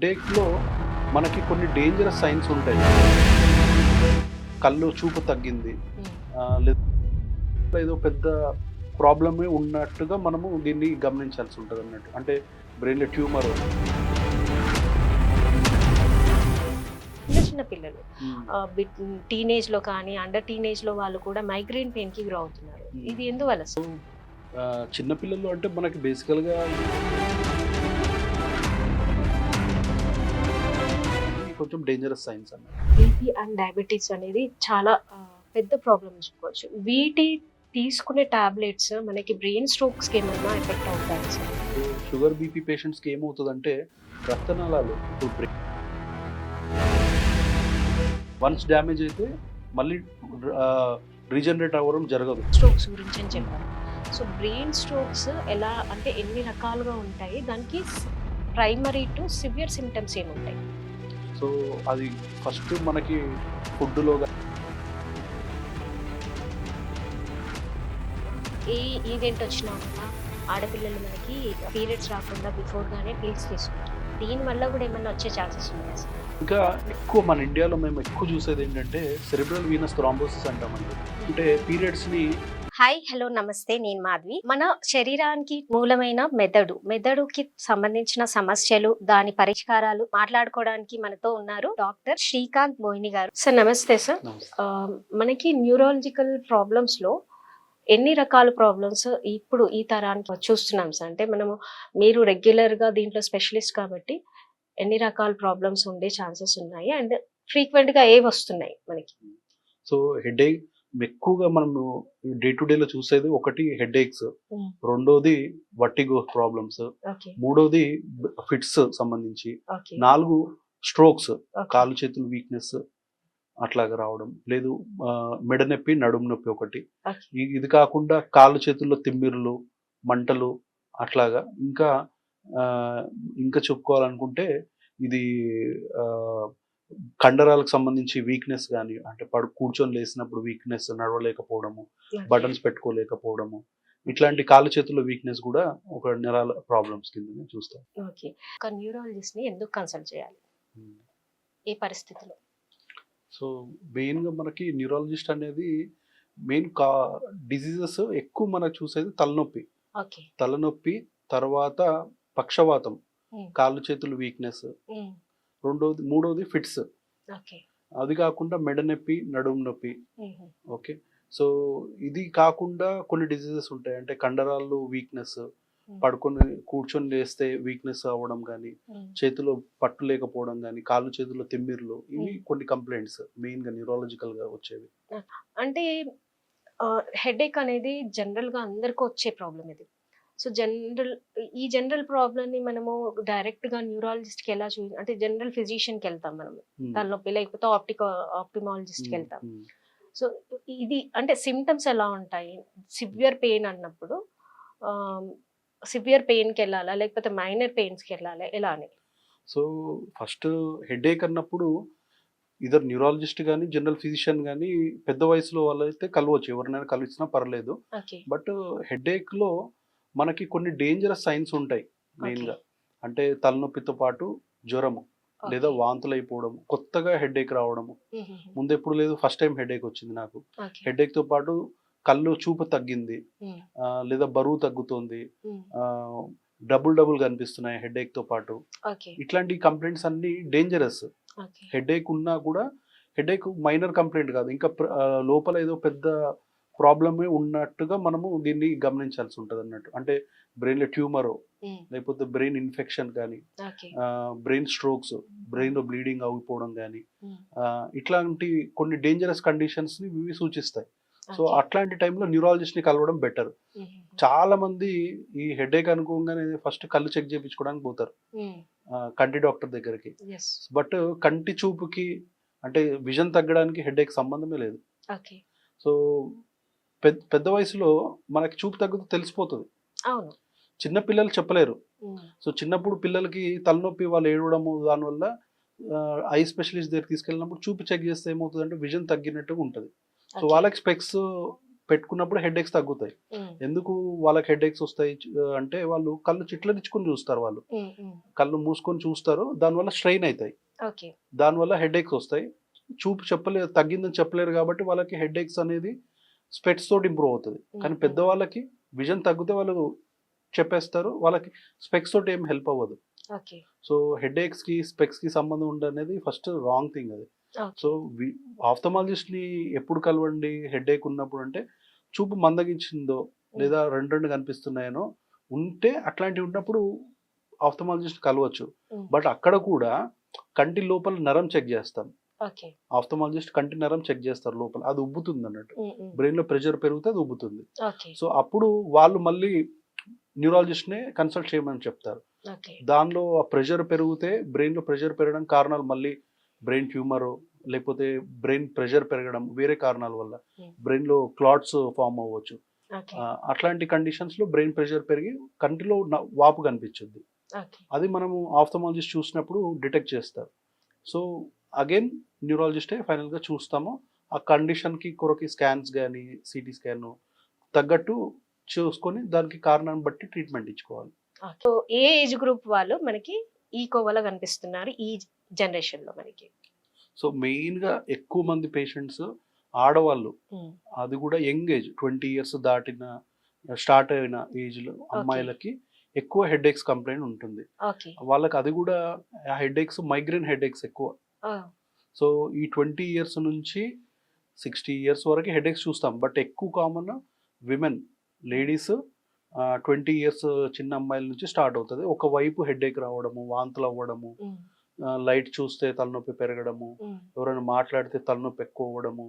హెడేక్‌లో మనకి కొన్ని dangerous science ఉంటాయి. కళ్ళు చూపు తగ్గింది. హ్మ్. లేదా ఏదో పెద్ద ప్రాబ్లమే ఉన్నట్టుగా మనము దీన్ని గమనించాల్సి ఉంటదన్నట్టు. అంటే బ్రెయిన్‌లో ట్యూమర్. చిన్న చిన్న పిల్లలు హ్మ్. టీనేజ్‌లో కానీ, అండర్ టీనేజ్‌లో వాళ్ళు కూడా మైగ్రేన్ పెయిన్‌కి గురవుతున్నారు. హ్మ్. ఇది ఎందువల్ల సార్? చిన్న పిల్లలు అంటే మనకి బేసికల్‌గా ఇది కొంచెం డేంజరస్ సైన్స్ అన్నట్టు. బీపీ అండ్ డయాబెటిస్ అనేది చాలా పెద్ద ప్రాబ్లమ్ చెప్పుకోవచ్చు. వీటి తీసుకునే టాబ్లెట్స్ మనకి బ్రెయిన్ స్ట్రోక్స్‌కి ఏమన్నా ఎఫెక్ట్ అవుతాయా సార్? షుగర్, బీపీ పేషెంట్స్‌కి ఏమవుతదంటే రక్తనాళాలు ఇప్పుడు వన్స్ డ్యామేజ్ అయితే మళ్ళీ రీజనరేట్ అవ్వడం జరగదు. స్ట్రోక్స్ గురించి అని చెప్పారు. సో బ్రెయిన్ స్ట్రోక్స్ ఎలా అంటే ఎన్ని రకాలుగా ఉంటాయి? దానికి ప్రైమరీ టు సివియర్ సింప్టమ్స్ ఏముంటాయి? సో అది ఫస్ట్ మనకి ఫుడ్‌లో ఏ ఈవెంట్ వచ్చినా కూడా ఆడపిల్లలు మనకి పీరియడ్స్ రాకుండా బిఫోర్‌గానే పిల్స్ తీసుకుంటారు. దీనివల్ల కూడా ఏమన్నా వచ్చే ఛాన్సెస్ ఉన్నాయా సార్? ఇంకా ఎక్కువ మన ఇండియాలో మేము ఎక్కువ చూసేది ఏంటంటే సెరిబ్రల్ వీనస్ థ్రాంబోసిస్ అంటామండి. అంటే పీరియడ్స్‌ని హాయ్ హలో నమస్తే, నేను మాధవి. మన శరీరానికి మూలమైన మెదడుకి సంబంధించిన సమస్యలు, దాని పరిష్కారాలు మాట్లాడుకోవడానికి మనతో ఉన్నారు డాక్టర్ శ్రీకాంత్ మోహిని గారు. సార్ నమస్తే సార్. ఆ, మనకి న్యూరాలజికల్ ప్రాబ్లమ్స్ లో ఎన్ని రకాల ప్రాబ్లమ్స్ ఇప్పుడు ఈ తరానికి చూస్తున్నాం సార్? అంటే మనము మీరు రెగ్యులర్ గా దీంట్లో స్పెషలిస్ట్ కాబట్టి ఎన్ని రకాల ప్రాబ్లమ్స్ ఉండే ఛాన్సెస్ ఉన్నాయి అండ్ ఫ్రీక్వెంట్ గా ఏవి వస్తున్నాయి మనకి? సో హెడేక్ ఎక్కువగా మనము డే టు డేలో చూసేది ఒకటి హెడేక్స్, రెండోది వర్టిగో ప్రాబ్లమ్స్, ఓకే మూడోది ఫిట్స్ సంబంధించి, ఓకే 4 స్ట్రోక్స్, ఓకే కాళ్ళు చేతులు వీక్‌నెస్ అట్లాగా రావడం. లేదు మెడ నొప్పి, నడుము నొప్పి ఒకటి. ఓకే ఇది కాకుండా కాళ్ళు చేతుల్లో తిమ్మిర్లు, మంటలు అట్లాగా. ఇంకా ఆహ్, ఇంకా చెప్పుకోవాలనుకుంటే ఇది ఆహ్, కండరాలకు సంబంధించి వీక్‌నెస్ గాని, అంటే కూర్చొని లేసినప్పుడు వీక్‌నెస్, నడవలేకపోవడము, బటన్స్ పెట్టుకోలేకపోవడము, ఇట్లాంటి కాళ్ళు చేతుల్లో వీక్‌నెస్ గూడా ఒక నరాల ప్రాబ్లమ్స్ కిందనే చూస్తాం. ఓకే. ఒక న్యూరాలజిస్ట్ ని ఎందుకు కన్సల్ట్ చేయాలి? హ్మ్. ఏ పరిస్థితిలో? సో, మెయిన్‌గా మనకి న్యూరాలజిస్ట్ అనేది మెయిన్ డిసీజెస్ ఎక్కువ మనకు చూసేది తలనొప్పి. ఓకే. తలనొప్పి, తర్వాత పక్షవాతం, హ్మ్. కాళ్ళు చేతులు వీక్‌నెస్, హ్మ్. మూడోది ఫిట్స్. ఓకే. అది కాకుండా మెడ నొప్పి, నడుము నొప్పి. హుహు. ఓకే. సో, ఇది కాకుండా కొన్ని డిసీజెస్ ఉంటాయి. అంటే కండరాల్లో వీక్‌నెస్, హ్మ్. కూర్చొని లేస్తే వీక్‌నెస్ అవ్వడం గాని, హ్మ్. చేతిలో పట్టు లేకపోవడం గాని, కాళ్ళు చేతుల్లో తిమ్మిర్లు, ఇవి హ్మ్. కొన్ని కంప్లెయింట్స్ మెయిన్‌గా న్యూరాలజికల్‌గా వచ్చేవి. అంటే హెడేక్ అనేది జనరల్‌గా అందరికి వచ్చే ప్రాబ్లమ్ ఇది. సో, జనరల్ ప్రాబ్లమ్‌ని మనము డైరెక్ట్‌గా న్యూరాలజిస్ట్‌కి ఎలా అంటే జనరల్ ఫిజిషియన్‌కెళ్తాం మనము. హ్మ్. తలనొప్పి లేకపోతే హ్మ్. ఆప్టిమాలజిస్ట్‌కెళ్తాం. హ్మ్. సో, ఇది అంటే సింప్టమ్స్ ఎలా ఉంటాయి? సివియర్ పెయిన్ అన్నప్పుడు ఆహ్, సివియర్ పెయిన్‌కెళ్ళాలా? లేకపోతే మైనర్ పెయిన్స్‌కెళ్ళాలా? ఎలా అని? సో, ఫస్ట్ హెడేక్ అన్నప్పుడు ఐదర్ న్యూరాలజిస్ట్ గాని, జనరల్ ఫిజిషియన్ గాని పెద్ద వయసులో వాళ్ళైతే కలవచ్చు. ఎవరినైనా కలిసినా పర్లేదు. ఓకే. బట్ హెడేక్‌లో మనకి కొన్ని డేంజరస్ సైన్స్ ఉంటాయి ఓకే. మెయిన్‌గా. అంటే తలనొప్పితో పాటు జ్వరము, లేదా ఓకే. వాంతులైపోవడం, కొత్తగా హెడేక్ రావడము. హుహుహు. ముందెప్పుడు లేదు, ఫస్ట్ టైమ్ హెడేక్ వచ్చింది నాకు. ఓకే. హెడేక్‌తో పాటు కళ్ళు చూపు తగ్గింది. హ్మ్. లేదా బరువు తగ్గుతోంది. హ్మ్. ఆహ్, డబుల్ కనిపిస్తున్నాయి హెడేక్‌తో పాటు. ఓకే. ఇట్లాంటి కంప్లెయింట్స్ అన్నీ డేంజరస్. ఓకే. హెడేక్ ఉన్నా కూడా హెడేక్ మైనర్ కంప్లెయింట్ కాదు. ఇంకా లోపల ఏదో పెద్ద ప్రాబ్లమే ఉన్నట్టుగా మనము దీన్ని గమనించాల్సి ఉంటదన్నట్టు. అంటే బ్రెయిన్‌లో ట్యూమరో, హ్మ్. లేకపోతే బ్రెయిన్ ఇన్ఫెక్షన్ గాని, ఓకే. బ్రెయిన్ స్ట్రోక్స్, బ్రెయిన్‌లో బ్లీడింగ్ ఆగిపోవడం గాని, హ్మ్. ఇట్లాంటి కొన్ని డేంజరస్ కండిషన్స్‌ని ఇవి సూచిస్తాయి. So, okay. అట్లాంటి టైంలో న్యూరాలజిస్ట్‌ని కలవడం బెటర్. హుహుహు. చాలా మంది ఈ హెడేక్ అనుకోంగానే ఫస్ట్ కళ్ళు చెక్ చేపించుకోవడానికి పోతారు. హ్మ్. కంటి డాక్టర్ దగ్గరికి. యెస్. బట్ కంటి చూపుకి, అంటే విజన్ తగ్గడానికి హెడేక్ సంబంధమే లేదు. ఓకే. సో, పెద్ద వయసులో మనకి చూపు తగ్గుతే తెలిసిపోతది. అవును. చిన్న పిల్లలు చెప్పలేరు. హ్మ్. సో, చిన్నప్పుడు పిల్లలకి తలనొప్పి వాళ్ళు ఏడవడము దానివల్ల ఐ స్పెషలిస్ట్ దగ్గరికి తీసుకెళ్ళినప్పుడు చూపు చెక్ చేస్తే ఏమవుతదంటే విజన్ తగ్గినట్టుగా ఉంటది. So, okay. వాళ్ళకి స్పెక్స్ పెట్టుకున్నప్పుడు హెడేక్స్ తగ్గుతాయి. ఎందుకు వాళ్ళకి హెడేక్స్ వస్తాయి అంటే వాళ్ళు కళ్ళు చిట్లనిచ్చుకొని చూస్తారు వాళ్ళు. కళ్ళు మూసుకొని చూస్తారు. దానివల్ల స్ట్రెయిన్ అయితాయి. ఓకే. దానివల్ల హెడేక్స్ వస్తాయి. చూపు చెప్పలేరు, తగ్గిందని చెప్పలేరు కాబట్టి వాళ్ళకి హెడేక్స్ అనేది స్పెట్స్ తోటి ఇంప్రూవ్ అవుతది. కానీ పెద్దవాళ్ళకి విజన్ తగ్గితే వాళ్ళు చెప్పేస్తారు. వాళ్ళకి స్పెక్స్ తోటి ఏం హెల్ప్ అవ్వదు. ఓకే. సో హెడేక్స్‌కి, స్పెక్స్‌కి సంబంధం ఉండదనేది ఫస్ట్ రాంగ్ థింగ్ అది. So okay. ఆఫ్థమాలజిస్ట్‌ని ఎప్పుడు కలవండి హెడేక్ ఉన్నప్పుడు అంటే, చూపు మందగించిందో లేదా 2 కనిపిస్తున్నాయనో ఉంటే అట్లాంటివి ఉన్నప్పుడు ఆఫ్థమాలజిస్ట్ కలవచ్చు. బట్ అక్కడ కూడా కంటి లోపల నరం చెక్ చేస్తాం. ఓకే. ఆఫ్థమాలజిస్ట్ కంటి నరం చెక్ చేస్తారు లోపల. అది ఉబ్బుతుందన్నట్టు. బ్రెయిన్‌లో ప్రెషర్ పెరిగితే అది ఉబ్బుతుంది. ఓకే. సో అప్పుడు వాళ్ళు మళ్ళీ న్యూరాలజిస్ట్‌నే కన్సల్ట్ చేయమని చెప్తారు. ఓకే. దానిలో ఆ ప్రెషర్ పెరిగితే బ్రెయిన్‌లో ప్రెషర్ పెరగడం కారణాలు మళ్ళీ బ్రెయిన్ ట్యూమరో లేకపోతే బ్రెయిన్ ప్రెషర్ పెరగడం వేరే కారణాల వల్ల బ్రెయిన్‌లో క్లాట్స్ ఫార్మ్ అవ్వచ్చు. ఓకే. అట్లాంటి కండిషన్స్‌లో బ్రెయిన్ ప్రెషర్ పెరిగి కంటిలో వాపు కనిపించుద్ది. ఓకే. అది మనము ఆఫ్థమాలజిస్ట్ చూసినప్పుడు డిటెక్ట్ చేస్తారు. సో అగైన్ న్యూరాలజిస్టే ఫైనల్‌గా చూస్తాము. ఆ కండిషన్‌కి కొరకి స్కాన్స్ గాని, సీటీ స్కాన్ తగ్గట్టు చూసుకొని దానికి కారణాన్ని బట్టి ట్రీట్మెంట్ ఇచ్చుకోవాలి. సో ఏ ఏజ్ గ్రూప్ వాళ్ళు మనకి ఈ కోవలో కనిపిస్తున్నారు ఈ జనరేషన్‌లో మనకి? సో మెయిన్‌గా ఎక్కువ మంది పేషెంట్స్ ఆడవాళ్ళు. అది కూడా యంగ్ ఏజ్ 20 ఇయర్స్ దాటిన స్టార్ట్ అయిన ఏజ్‌లో అమ్మాయిలకి ఎక్కువ హెడేక్స్ కంప్లెయింట్ ఉంటుంది. ఓకే. వాళ్ళకి అది కూడా ఆ హెడేక్స్ మైగ్రేన్ హెడేక్స్ ఎక్కువ. సో ఈ 20 ఇయర్స్ నుంచి 60 ఇయర్స్ వరకు హెడేక్స్ చూస్తాం. బట్ ఎక్కువ కామన్ విమెన్, లేడీస్ 20 ఇయర్స్ చిన్న అమ్మాయిల నుంచి స్టార్ట్ అవుతది. ఒకవైపు హెడేక్ రావడము, వాంతులు అవ్వడము, లైట్ చూస్తే తలనొప్పి పెరగడము, ఎవరైనా మాట్లాడితే తలనొప్పి ఎక్కువ అవ్వడము,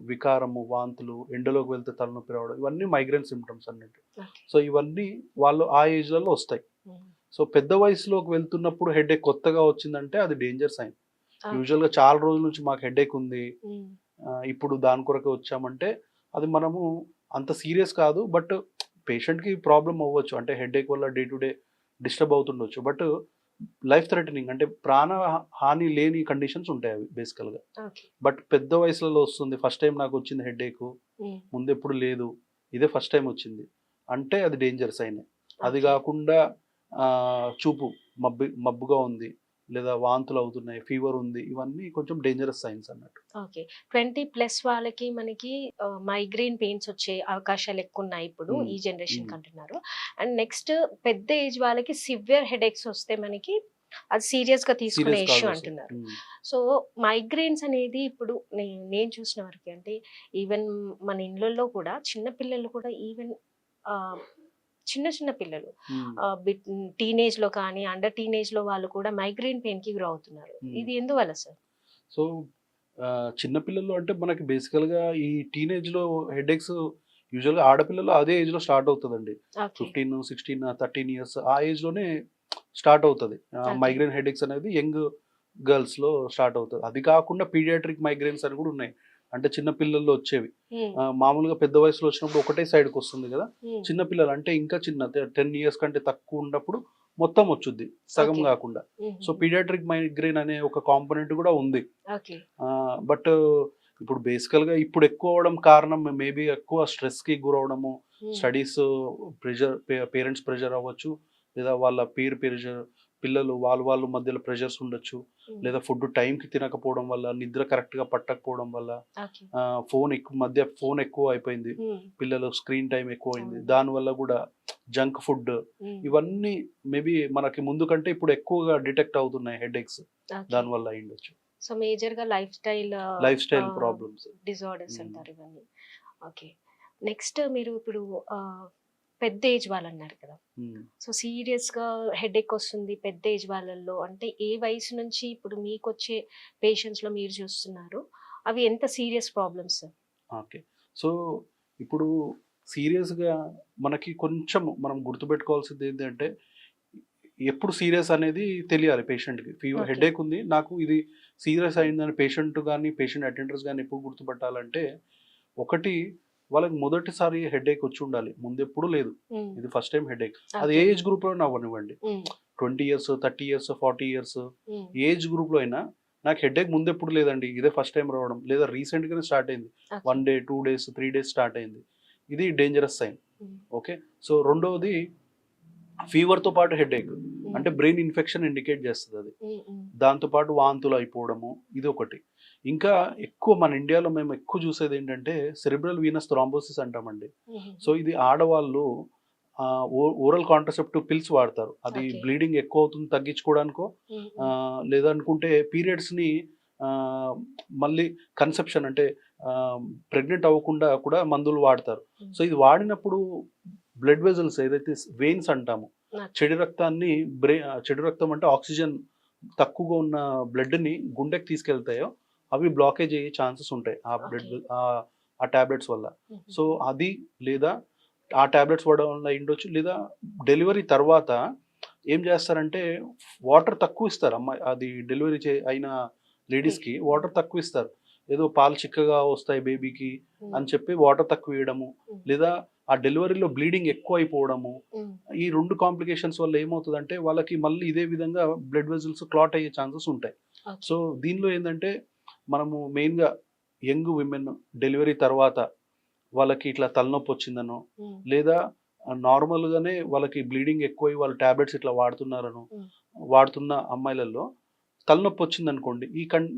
వికారము, వాంతులు, ఎండలోకి వెళ్తే తలనొప్పి రావడం, ఇవన్నీ మైగ్రేన్ సిమ్టమ్స్ అన్నట్టు. సో ఇవన్నీ వాళ్ళు ఆ ఏజ్‌లలో వస్తాయి. సో పెద్ద వయసులోకి వెళ్తున్నప్పుడు హెడేక్ కొత్తగా వచ్చిందంటే అది డేంజర్ సైన్. యూజువల్‌గా చాలా రోజుల నుంచి మాకు హెడేక్ ఉంది. ఇప్పుడు దాని కొరకే వచ్చామంటే అది మనము అంత సీరియస్ కాదు. బట్ పేషెంట్‌కి ప్రాబ్లమ్ అవ్వచ్చు. అంటే హెడేక్ వల్ల డే టు డే డిస్టర్బ్ అవుతుండొచ్చు. బట్ లైఫ్ థ్రెటనింగ్ అంటే ప్రాణ హాని లేని కండిషన్స్ ఉంటాయి అవి బేసికల్‌గా. బట్ పెద్ద వయసులలో వస్తుంది. ఫస్ట్ టైం నాకు వచ్చింది హెడేకు. ముందెప్పుడు లేదు. ఇదే ఫస్ట్ టైం వచ్చింది. అంటే అది డేంజర్ సైనే. అది కాకుండా చూపు మబ్బుగా ఉంది. లేదా వాంతులు అవుతున్నాయి, ఫీవర్ ఉంది. ఇవన్నీ కొంచెం డేంజరస్ సైన్స్ అన్నట్టు. ఓకే. 20+ వాళ్ళకి మనకి మైగ్రేన్ పెయిన్స్ వచ్చే అవకాశాలు ఎక్కువున్నాయి ఇప్పుడు ఈ జనరేషన్‌కి అంటున్నారు. అండ్ నెక్స్ట్ పెద్ద ఏజ్ వాళ్ళకి సివియర్ హెడేక్స్ వస్తే మనకి అది సీరియస్‌గా తీసుకునే ఇష్యూ అంటున్నారు. సో మైగ్రేన్స్ అనేది ఇప్పుడు నేను చూసిన వరకి అంటే ఈవెన్ మన ఇళ్ళల్లో కూడా చిన్న పిల్లలు కూడా ఈవెన్ చిన్న చిన్న పిల్లలు టీనేజ్‌లో కానీ, అండర్ టీనేజ్‌లో వాళ్ళు కూడా మైగ్రేన్ పెయిన్‌కి గురవుతున్నారు. ఇది ఎందువల్ల సార్? సో చిన్న పిల్లలు అంటే మనకి బేసికల్‌గా ఈ టీనేజ్‌లో హెడేక్స్ యూజువల్‌గా ఆడపిల్లలు అదే ఏజ్‌లో స్టార్ట్ అవుతదండి. 15, 16, 13 ఇయర్స్ ఆ ఏజ్‌లోనే స్టార్ట్ అవుతది. మైగ్రేన్ హెడేక్స్ అనేది యంగ్ గర్ల్స్‌లో స్టార్ట్ అవుతది. అది కాకుండా పీడియాట్రిక్ మైగ్రేన్స్ అని కూడా ఉన్నాయి. అంటే చిన్న పిల్లల్లో వచ్చేవి. మామూలుగా పెద్ద వయసులో వచ్చినప్పుడు ఒకటే సైడ్‌కి వస్తుంది కదా! చిన్న పిల్లలు అంటే ఇంకా చిన్న 10 ఇయర్స్ కంటే తక్కువ ఉన్నప్పుడు మొత్తం వచ్చుద్ది. సగం కాకుండా. సో పీడియాట్రిక్ మైగ్రేన్ అనే ఒక కాంపోనెంట్ కూడా ఉంది. బట్ ఇప్పుడు బేసికల్‌గా ఇప్పుడు ఎక్కువ అవ్వడం కారణం మేబీ ఎక్కువ స్ట్రెస్‌కి గురవడము, స్టడీస్ ప్రెషర్, పేరెంట్స్ ప్రెషర్ అవ్వచ్చు. లేదా వాళ్ళ పీర్ ప్రెషర్, పిల్లలు వాళ్ళు మధ్యలో ప్రెషర్స్ ఉండొచ్చు. లేదా ఫుడ్ టైంకి తినకపోవడం వల్ల, నిద్ర కరెక్ట్‌గా పట్టకపోవడం వల్ల, ఫోన్ ఎక్కువ అయిపోయింది. పిల్లలు స్క్రీన్ టైం ఎక్కువైంది. దానివల్ల కూడా జంక్ ఫుడ్, ఇవన్నీ మేబీ మనకి ముందు కంటే ఇప్పుడు ఎక్కువగా డిటెక్ట్ అవుతున్నాయి హెడేక్స్. దానివల్ల అయ్యుండొచ్చు. సో మేజర్‌గా లైఫ్ స్టైల్ ప్రాబ్లమ్స్, డిజార్డర్స్ అంటారు ఇవన్నీ. ఓకే. నెక్స్ట్ మీరు ఇప్పుడు పెద్ద ఏజ్ వాళ్ళన్నారు కదా! సో సీరియస్‌గా హెడేక్ వస్తుంది పెద్ద ఏజ్ వాళ్ళల్లో అంటే ఏ వయసు నుంచి ఇప్పుడు మీకొచ్చే పేషెంట్స్‌లో మీరు చూస్తున్నారు? అవి ఎంత సీరియస్ ప్రాబ్లమ్స్? ఓకే. సో ఇప్పుడు సీరియస్‌గా మనకి కొంచెం మనం గుర్తుపెట్టుకోవాల్సింది ఏంటంటే ఎప్పుడు సీరియస్ అనేది తెలియాలి పేషెంట్‌కి. హెడేక్ ఉంది. నాకు ఇది సీరియస్ అయిందని పేషెంట్ గాని, పేషెంట్ అటెండర్స్ గాని ఎప్పుడు గుర్తుపట్టాలంటే, ఒకటి వాళ్ళకి మొదటిసారి హెడేక్ వచ్చి ఉండాలి. ముందెప్పుడు లేదు. ఇది ఫస్ట్ టైం హెడేక్. అది ఏ ఏజ్ గ్రూప్‌లోనే అవ్వనివ్వండి. 20 ఇయర్స్, 30 ఇయర్స్, 40 ఇయర్స్ ఏజ్ గ్రూప్‌లో అయినా నాకు హెడేక్ ముందెప్పుడు లేదండి. ఇదే ఫస్ట్ టైమ్ రావడం. లేదా రీసెంట్‌గానే స్టార్ట్ అయింది. 1 డే, 2 డేస్, 3 డేస్ స్టార్ట్ అయింది. ఇది డేంజరస్ సైన్. ఓకే. సో, రెండోది ఫీవర్‌తో పాటు హెడేక్. అంటే బ్రెయిన్ ఇన్ఫెక్షన్ ఇండికేట్ చేస్తదది. దాంతో పాటు వాంతులు అయిపోవడము ఇదొకటి. ఇంకా ఎక్కువ మన ఇండియాలో మేము ఎక్కువ చూసేదేంటంటే సెరెబ్రల్ వీనస్ థ్రాంబోసిస్ అంటామండి. సో, ఇది ఆడవాళ్ళు ఓరల్ కాంట్రసెప్టివ్ పిల్స్ వాడతారు. అది ఓకే. బ్లీడింగ్ ఎక్కువ అవుతుంది తగ్గించుకోవడానికో లేదనుకుంటే పీరియడ్స్‌ని మళ్ళీ కన్సెప్షన్ అంటే ప్రెగ్నెంట్ అవ్వకుండా కూడా మందులు వాడతారు. సో, ఇది వాడినప్పుడు బ్లడ్ వెసల్స్ ఏదైతే వెయిన్స్ అంటామో చెడు రక్తం అంటే ఆక్సిజన్ తక్కువగా ఉన్న బ్లడ్‌ని గుండెకి తీసుకెళ్తాయో అవి బ్లాకేజ్ అయ్యే ఛాన్సెస్ ఉంటాయి. ఆ బ్లడ్ ఆ టాబ్లెట్స్ వల్ల. సో, అది లేదా ఆ టాబ్లెట్స్ వాడడం వల్ల అయ్యుండొచ్చు. లేదా డెలివరీ తర్వాత ఏం చేస్తారంటే వాటర్ తక్కువ ఇస్తారు. అమ్మాయి అది డెలివరీ అయిన లేడీస్‌కి వాటర్ తక్కువ ఇస్తారు. ఏదో పాలు చిక్కగా వస్తాయి బేబీకి అని చెప్పి వాటర్ తక్కువ ఇయడము. లేదా ఆ డెలివరీలో బ్లీడింగ్ ఎక్కువ అయిపోవడము. ఈ 2 కాంప్లికేషన్స్ వల్ల ఏమవుతదంటే వాళ్ళకి మళ్ళీ ఇదే విధంగా బ్లడ్ వెసల్స్ క్లాట్ అయ్యే ఛాన్సెస్ ఉంటాయి. సో, దీనిలో ఏందంటే మనము మెయిన్‌గా యంగ్ విమెన్ డెలివరీ తర్వాత వాళ్ళకి ఇట్లా తలనొప్పి వచ్చిందనో, లేదా నార్మల్‌గానే వాళ్ళకి బ్లీడింగ్ ఎక్కువై వాళ్ళు టాబ్లెట్స్ ఇట్లా వాడుతున్న అమ్మాయిలలో తలనొప్పి వచ్చిందనుకోండి,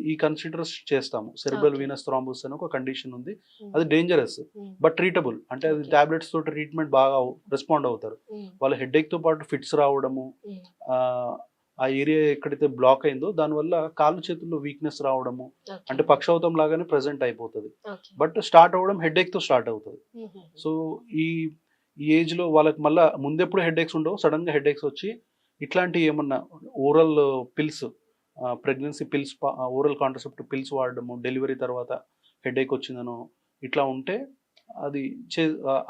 ఈ కన్సిడర్స్ చేస్తాము. Cerebral okay. వీనస్ థ్రాంబోసిస్ అని ఒక కండిషన్ ఉంది. అది డేంజరస్. But treatable. అంటే అది టాబ్లెట్స్ తోటి ట్రీట్మెంట్ బాగా రెస్పాండ్ అవుతారు. వాళ్ళ హెడేక్‌తో పాటు ఫిట్స్ రావడము, ఆహ్, ఆ ఏరియా ఎక్కడైతే బ్లాక్ అయిందో దానివల్ల కాళ్ళు చేతుల్లో వీక్‌నెస్ రావడము, అంటే పక్షవాతం లాగానే ప్రెజెంట్ అయిపోతది. బట్ స్టార్ట్ అవ్వడం హెడేక్‌తో స్టార్ట్ అవుతది. సో, ఈ ఈ ఏజ్‌లో వాళ్ళకి మళ్ళా ముందెప్పుడు హెడేక్స్ ఉండవు. సడెన్‌గా హెడేక్స్ వచ్చి ఇట్లాంటివి ఏమన్నా oral pills pregnancy pills oral contraceptive pills వాడడము, డెలివరీ తర్వాత హెడేక్ వచ్చిందనో ఇట్లా ఉంటే అది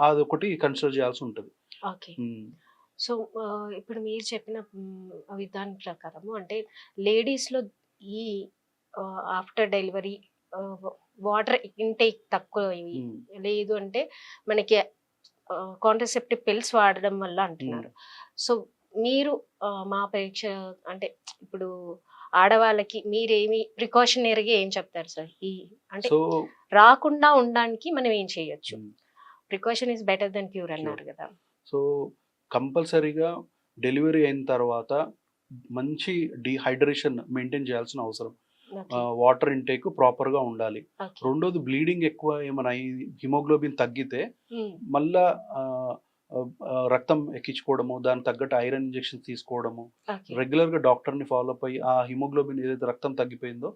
అదొకటి కన్సిడర్ చేయాల్సి ఉంటది. ఓకే. సో, ఇప్పుడు మీరు చెప్పిన విధానం ప్రకారము అంటే లేడీస్‌లో ఈ ఆఫ్టర్ డెలివరీ వాటర్ ఇంటేక్ తక్కువ లేదు అంటే మనకి కాంట్రసెప్టివ్ పిల్స్ వాడడం వల్ల అంటున్నారు. సో, మీరు మా పరీక్ష అంటే ఇప్పుడు ఆడవాళ్ళకి మీరేమి ప్రికాషనరీగా ఏం చెప్తారు సార్? అంటే సో, రాకుండా ఉండడానికి మనం ఏం చేయొచ్చు? Precaution is better than cure అన్నారు కదా! సో, కంపల్సరీగా డెలివరీ అయిన తర్వాత మంచి డీహైడ్రేషన్ మెయింటైన్ చేయాల్సిన అవసరం. వాటర్ ఇంటేక్ ప్రాపర్‌గా ఉండాలి. రెండోది బ్లీడింగ్ ఎక్కువ ఏమైనా హిమోగ్లోబిన్ తగ్గితే మళ్ళా రక్తం ఎక్కించుకోవడము, దానికి తగ్గట్టు ఐరన్ ఇంజెక్షన్స్ తీసుకోవడము, రెగ్యులర్‌గా డాక్టర్‌ని ఫాలో అప్ అయ్యి ఆ హిమోగ్లోబిన్ ఏదైతే రక్తం తగ్గిపోయిందో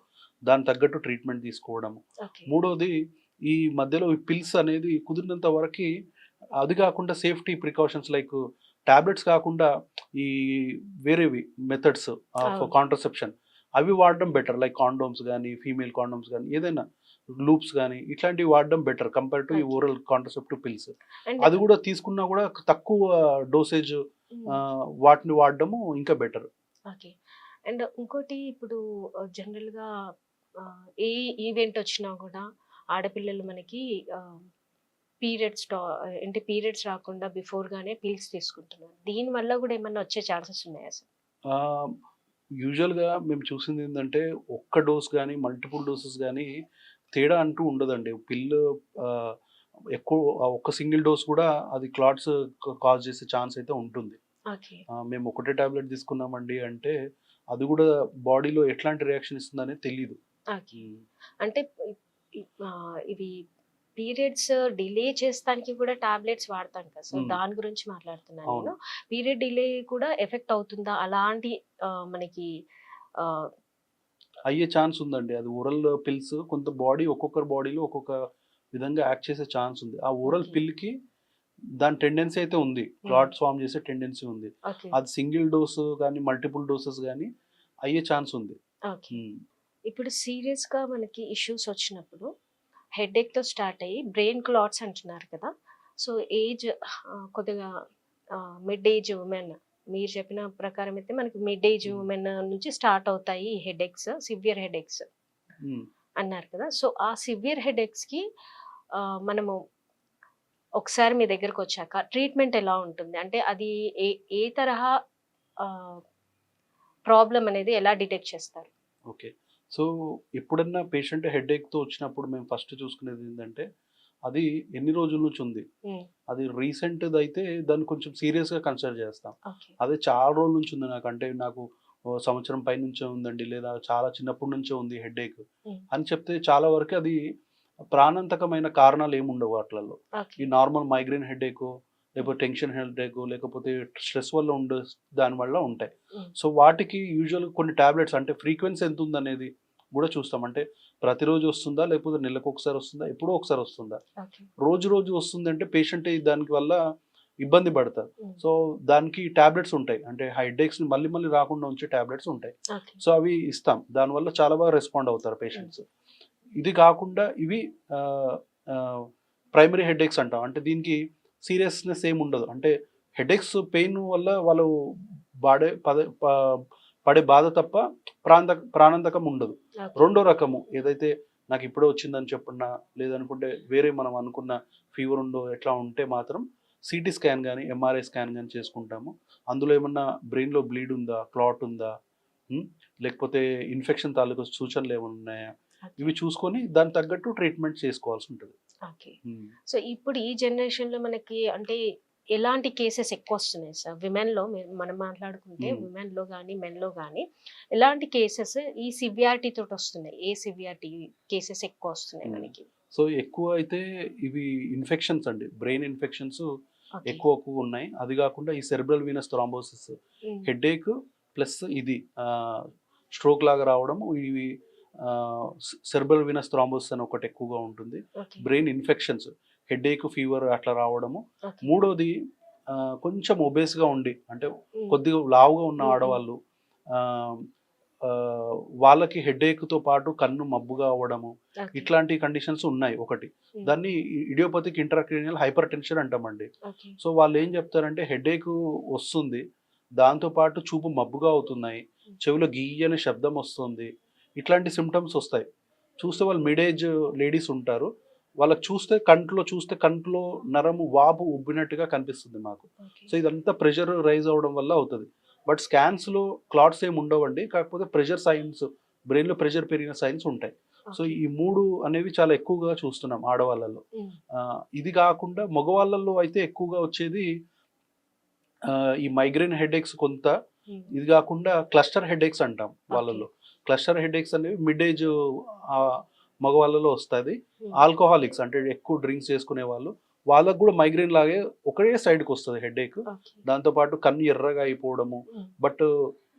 దానికి తగ్గట్టు ట్రీట్మెంట్ తీసుకోవడము. మూడోది ఈ మధ్యలో ఈ పిల్స్ అనేది కుదిరినంత వరకి అది కాకుండా సేఫ్టీ ప్రికాషన్స్ లైక్ టాబ్లెట్స్ కాకుండా ఈ వేరేవి మెథడ్స్ ఆఫ్ కాంట్రసెప్షన్ అవి వాడడం బెటర్. లైక్ కాండోమ్స్ గానీ, ఫీమేల్ కాండోమ్స్ గానీ, ఏదైనా లూప్స్ గానీ ఇట్లాంటివి వాడడం బెటర్ కంపేర్ టు ఈ ఓరల్ కాంట్రసెప్టివ్ పిల్స్. అది కూడా తీసుకున్నా కూడా తక్కువ డోసేజ్ వాటిని వాడడము ఇంకా బెటర్. ఓకే. అండ్ ఇంకోటి ఇప్పుడు జనరల్‌గా ఏ ఈవెంట్ వచ్చినా కూడా ఆడపిల్లలు మనకి పీరియడ్స్ రాకుండా బిఫోర్‌గానే పిల్స్ తీసుకుంటున్నారు. దీనివల్ల కూడా ఏమన్నా వచ్చే ఛాన్సెస్ ఉన్నాయా సార్? యూజువల్‌గా మేము చూసిందేందంటే ఒక్క డోస్ గానీ, మల్టిపుల్ డోసెస్ గానీ తేడా అంటూ ఉండదండి. పిల్లు ఎక్కువ ఒక్క సింగిల్ డోస్ కూడా అది క్లాట్స్ కాజ్ చేసే ఛాన్స్ అయితే ఉంటుంది. మేము ఒకటే టాబ్లెట్ తీసుకున్నామండి అంటే అది కూడా బాడీలో ఎట్లాంటి రియాక్షన్ ఇస్తుందనేది తెలీదు. అంటే ఇవి పీరియడ్స్ డిలే చేస్తానికి కూడా టాబ్లెట్స్ వాడతాం కదా సార్, దాని గురించి మాట్లాడుతున్నాను నేను. పీరియడ్ డిలే కూడా ఎఫెక్ట్ అవుతుందా? అలాంటి మనకి అయ్యే ఛాన్స్ ఉందండి. అది ఓరల్ పిల్స్ ఒక్కొక్కరి బాడీలో ఒక్కొక్క విధంగా యాక్ట్ చేసే ఛాన్స్ ఉంది. ఆ ఓరల్ పిల్‌కి దాని టెండెన్సీ అయితే ఉంది. క్లాట్స్ ఫార్మ్ చేసే టెండెన్సీ ఉంది. అది సింగిల్ డోస్ గానీ, మల్టిపుల్ డోసెస్ గానీ అయ్యే ఛాన్స్ ఉంది. ఇప్పుడు సీరియస్‌గా మనకి ఇష్యూస్ వచ్చినప్పుడు హెడేక్‌తో స్టార్ట్ అయ్యి బ్రెయిన్ క్లాట్స్ అంటున్నారు కదా! సో, ఏజ్ కొద్దిగా మిడ్ ఏజ్ ఉమెన్ మీరు చెప్పిన ప్రకారం అయితే మనకి మిడ్ ఏజ్ ఉమెన్ నుంచి స్టార్ట్ అవుతాయి హెడేక్స్, సివియర్ హెడేక్స్ అన్నారు కదా! సో, ఆ సివియర్ హెడేక్స్‌కి మనము ఒకసారి మీ దగ్గరకు వచ్చాక ట్రీట్మెంట్ ఎలా ఉంటుంది? అంటే అది ఏ తరహా ప్రాబ్లమ్ అనేది ఎలా డిటెక్ట్ చేస్తారు? ఓకే. సో ఎప్పుడన్నా పేషెంట్ హెడేక్‌తో వచ్చినప్పుడు మేము ఫస్ట్ చూసుకునేది ఏంటంటే, అది ఎన్ని రోజుల నుంచి ఉంది. అది రీసెంట్‌దయితే దాన్ని కొంచెం సీరియస్‌గా కన్సిడర్ చేస్తాం. ఓకే. అదే చాలా రోజుల నుంచి ఉంది అంటే నాకు సంవత్సరం పైనుంచే ఉందండి, లేదా చాలా చిన్నప్పటి నుంచే ఉంది హెడేక్ హ్మ్. అని చెప్తే చాలా వరకు అది ప్రాణాంతకమైన కారణాలు ఏముండవు వాటిలలో. ఓకే. ఈ నార్మల్ మైగ్రేన్ హెడేకో, లేకపోతే టెన్షన్ హెడేకో, లేకపోతే స్ట్రెస్ వల్ల ఉండే దానివల్ల ఉంటాయి. హ్మ్. సో వాటికి యూజువల్‌గా కొన్ని టాబ్లెట్స్ అంటే ఫ్రీక్వెన్సీ ఎంతుందనేది గూడా చూస్తాం. అంటే ప్రతిరోజు వస్తుందా? లేకపోతే నెలకొకసారి వస్తుందా? ఎప్పుడో ఒకసారి వస్తుందా? ఓకే. రోజు రోజు వస్తుందంటే పేషెంట్ దానికి వల్ల ఇబ్బంది పడతారు. హ్మ్. సో దానికి టాబ్లెట్స్ ఉంటాయి. అంటే హెడేక్స్‌ని మళ్ళీ మళ్ళీ రాకుండా ఉంచే టాబ్లెట్స్ ఉంటాయి. ఓకే. సో అవి ఇస్తాం. దానివల్ల చాలా బాగా రెస్పాండ్ అవుతారు హ్మ్. పేషెంట్స్. ఇది కాకుండా ఇవి ఆహ్, ఆహ్, ప్రైమరీ హెడేక్స్ అంటాం. అంటే దీనికి సీరియస్‌నెస్ ఏముండదు. అంటే హెడేక్స్ పెయిన్ వల్ల వాళ్ళు బాడే పదే ప పడే బాధ తప్ప ప్రాణాంతకం ఉండదు. ఓకే. రెండో రకము ఏదైతే నాకిప్పుడే వచ్చిందని చెప్పున్నా, లేదనుకుంటే వేరే మనం అనుకున్న ఫీవర్ ఉందో ఎట్లా ఉంటే మాత్రం సీటీ స్కాన్ గాని, ఎంఆర్ఐ స్కాన్ గాని చేసుకుంటాము. అందులో ఏమన్నా బ్రెయిన్‌లో బ్లీడ్ ఉందా? క్లాట్ ఉందా? హ్మ్. లేకపోతే ఇన్ఫెక్షన్ తాలూకు సూచనలేమన్నా ఉన్నాయా? ఓకే. ఇవి చూసుకొని దానికి తగ్గట్టు ట్రీట్మెంట్ చేసుకోవాల్సుంటది. ఓకే. హ్మ్. సో, ఇప్పుడు ఈ జనరేషన్‌లో మనకి అంటే ఎలాంటి కేసెస్ ఎక్కువొస్తున్నాయి సార్? విమెన్‌లో మనం మాట్లాడుకుంటే హ్మ్. విమెన్‌లో గాని, మెన్‌లో గాని ఎలాంటి కేసెస్ ఈ సివియారిటీ తోటొస్తున్నాయి? ఏ సివియారిటీ కేసెస్ ఎక్కువొస్తున్నాయి హ్మ్. మనకి? సో, ఎక్కువ అయితే ఇవి ఇన్ఫెక్షన్స్ అండి. Brain infections okay. ఎక్కువున్నాయి. అది గాకుండా ఈ cerebral venous thrombosis, hmm. Headache plus ఇది స్ట్రోక్ లాగా రావడము. ఇవి సెరెబ్రల్ వీనస్ థ్రాంబోసిస్ అని ఒకటి ఎక్కువగా ఉంటుంది. Okay. Brain infections, headache, fever అట్లా రావడము. ఓకే. మూడోది కొంచెం ఒబేస్‌గా ఉండి అంటే హ్మ్. కొద్దిగా లావుగా ఉన్న హ్మ్. హ్మ్. ఆడవాళ్ళు ఆహ్, ఆహ్, వాళ్ళకి హెడేక్‌తో పాటు కన్ను మబ్బుగా అవ్వడము. ఓకే. ఇట్లాంటి కండిషన్స్ ఉన్నాయి ఒకటి. హ్మ్. దాన్ని ఇడియోపతిక్ ఇంట్రాక్రేనియల్ హైపర్ టెన్షన్ అంటామండి. ఓకే. సో, వాళ్ళేం జెప్తారంటే హెడేకు వస్తుంది. దాంతో పాటు చూపు మబ్బుగా అవుతున్నాయి. హ్మ్. చెవిలో గియ్యని శబ్దం వస్తుంది. ఇట్లాంటి సింప్టమ్స్ ఒస్తాయి. చూస్తే వాళ్ళు మిడ్ ఏజ్ లేడీస్ ఉంటారు. వాళ్ళకి చూస్తే కంట్లో నరము వాపు ఉబ్బినట్టుగా కనిపిస్తుంది మాకు. ఓకే. సో, ఇదంతా ప్రెషర్ రైజ్ అవ్వడం వల్ల అవుతది. బట్ స్కాన్స్‌లో క్లాట్స్ ఏమి ఉండవండి. కాకపోతే ప్రెషర్ సైన్స్, బ్రెయిన్‌లో ప్రెషర్ పెరిగిన సైన్స్ ఉంటాయి. So, okay. ఈ 3 అనేవి చాలా ఎక్కువగా చూస్తున్నాం ఆడవాళ్ళలో. హ్మ్. ఇది గాకుండా మగవాళ్ళలో అయితే ఎక్కువగా వచ్చేది ఈ మైగ్రేన్ హెడేక్స్ కొంత. హ్మ్. ఇది గాకుండా క్లస్టర్ హెడేక్స్ అంటాం ఓకే. వాళ్ళలో. క్లస్టర్ హెడేక్స్ అనేవి మిడ్ ఏజ్ ఆహ్, మగవాళ్ళలో వస్తది. హ్మ్. ఆల్కహాలిక్స్ అంటే ఎక్కువ డ్రింక్స్ చేసుకునేవాళ్ళు. వాళ్ళకి గూడా మైగ్రేన్ లాగే ఒకే సైడ్‌కొస్తది హెడేక్. ఓకే. దాంతో పాటు కన్ను ఎర్రగా అయిపోవడము. హ్మ్. బట్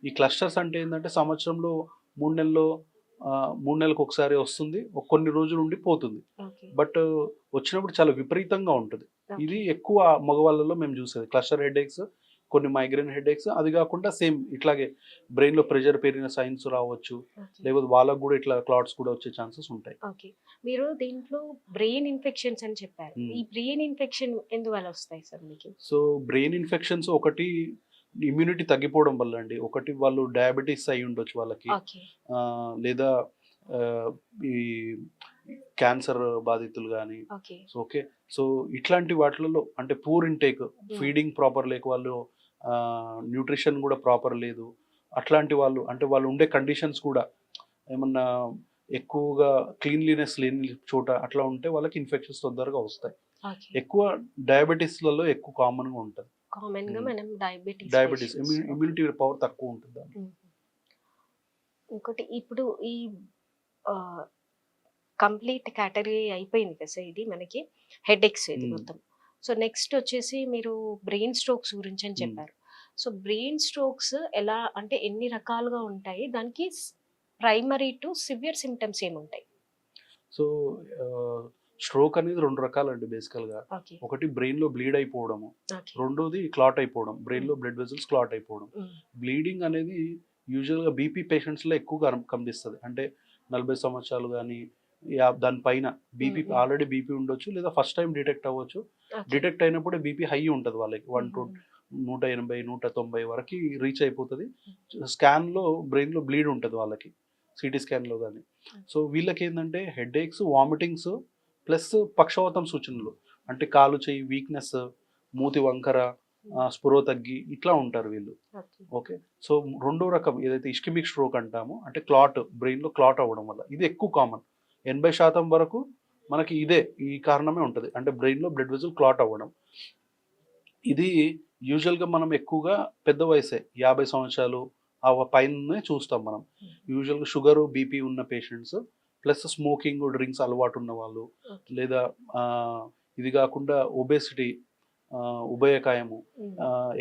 ఈ క్లస్టర్స్ అంటే ఏందంటే సంవత్సరంలో 3 నెలల్లో 3 నెలలకొకసారి వస్తుంది. కొన్ని రోజులుండి పోతుంది. ఓకే. బట్ వచ్చినప్పుడు చాలా విపరీతంగా ఉంటది. ఇది ఓకే. ఎక్కువ మగవాళ్ళలో మేము జూసేది. క్లస్టర్ హెడేక్స్, కొన్ని మైగ్రేన్ హెడేక్స్. అది గాకుండా సేమ్ ఇట్లాగే బ్రెయిన్‌లో ప్రెషర్ పెరిగిన సైన్స్ రావచ్చు. ఓకే. లేకపోతే వాళ్ళకి గూడా ఇట్లా క్లాట్స్ కూడా వచ్చే ఛాన్సెస్ ఉంటాయి. ఓకే. మీరు దీంట్లో బ్రెయిన్ ఇన్ఫెక్షన్స్ అని చెప్పారు. హ్మ్. ఈ బ్రెయిన్ ఇన్ఫెక్షన్ ఎందువల్ల వస్తాయి సార్ మీకు? సో, బ్రెయిన్ ఇన్ఫెక్షన్స్ ఒకటి ఇమ్యూనిటీ తగ్గిపోవడం వల్ల అండి. ఒకటి వాళ్ళు డయాబెటిస్ అయ్యుండొచ్చు వాళ్ళకి. ఓకే. లేదా ఆహ్, ఈ క్యాన్సర్ బాధితులు గాని. ఓకే. So, okay. సో, ఇట్లాంటి వాటిలలో అంటే పూర్ ఇంటేక్, హ్మ్. ఫీడింగ్ ప్రాపర్ లేక వాళ్ళు న్యూట్రిషన్ గూడా ప్రాపర్ లేదు. అట్లాంటి వాళ్ళు అంటే వాళ్ళు ఉండే కండిషన్స్ కూడా ఏమన్నా ఎక్కువగా క్లీన్లీనెస్ లేని చోట అట్లా ఉంటే వాళ్ళకి ఇన్ఫెక్షన్స్ తొందరగా వస్తాయి. ఓకే. ఎక్కువ డయాబెటిస్‌లలో ఎక్కువ కామన్‌గా ఉంటది. కామన్‌గా హ్మ్. మనం diabetes diabetes patients. Okay. Immunity power తక్కువ ఉంటది దాంట్లో. హ్మ్. ఇంకోటి ఇప్పుడు ఈ ఆహ్, కంప్లీట్ కేటగరీ అయిపోయింది కదా సార్ ఇది మనకి హెడేక్స్ ఇది హ్మ్. మొత్తం. సో, నెక్స్ట్ వచ్చేసి మీరు బ్రెయిన్ స్ట్రోక్స్ గురించని హ్మ్. చెప్పారు. సో, బ్రెయిన్ స్ట్రోక్స్ ఎలా అంటే ఎన్ని రకాలుగా ఉంటాయి? దానికి ప్రైమరీ టు సివియర్ సింప్టమ్స్ ఏముంటాయి? సో, ఆహ్, స్ట్రోక్ అనేది 2 రకాలండి బేసికల్‌గా. ఓకే. ఒకటి బ్రెయిన్‌లో బ్లీడ్ అయిపోవడము. ఓకే. రెండోది క్లాట్ అయిపోవడం. హ్మ్. బ్రెయిన్‌లో బ్లడ్ వెసెల్స్ క్లాట్ అయిపోవడం. హ్మ్. బ్లీడింగ్ అనేది యూజువల్‌గా బీపీ పేషెంట్స్‌లో ఎక్కువగా కనిపిస్తది. అంటే 40 సంవత్సరాలు గాని, దాని పైన హ్మ్. బీపీ హ్మ్. ఆల్రెడీ బీపీ ఉండొచ్చు. లేదా ఫస్ట్ టైమ్ డిటెక్ట్ అవ్వచ్చు. ఓకే. డిటెక్ట్ అయినప్పుడే బీపీ హై ఉంటది వాళ్ళకి. హుహుహు. 180, 190 వరకి రీచ్ అయిపోతది. హ్మ్. స్కాన్‌లో బ్రెయిన్‌లో బ్లీడ్ ఉంటది వాళ్ళకి. సీటీ స్కాన్‌లో గాని. సో, వీళ్ళకేందంటే హెడేక్స్, వామిటింగ్స్ ప్లస్ పక్షవాతం సూచనలు. అంటే కాలు, చెయ్యి వీక్‌నెస్, మూతి వంకర, స్పృహ తగ్గి ఇట్లా ఉంటారు వీళ్ళు. ఓకే. ఓకే. సో, రెండో రకం ఏదైతే ఇస్కెమిక్ స్ట్రోక్ అంటామో అంటే బ్రెయిన్‌లో క్లాట్ అవ్వడం వల్ల. ఇది ఎక్కువ కామన్. 80% వరకు మనకి ఇదే ఈ కారణమే ఉంటది. అంటే బ్రెయిన్‌లో బ్లడ్ వెసెల్ క్లాట్ అవ్వడం. ఇది యూజువల్‌గా మనం ఎక్కువగా పెద్ద వయసే 50 సంవత్సరాలు పైననే చూస్తాం మనం. యూజువల్‌గా షుగరు, బీపీ ఉన్న పేషెంట్స్ ప్లస్ స్మోకింగ్, డ్రింక్స్ అలవాటు ఉన్నవాళ్ళు ఓకే. లేదా ఇది గాకుండా ఒబేసిటీ ఉభయకాయము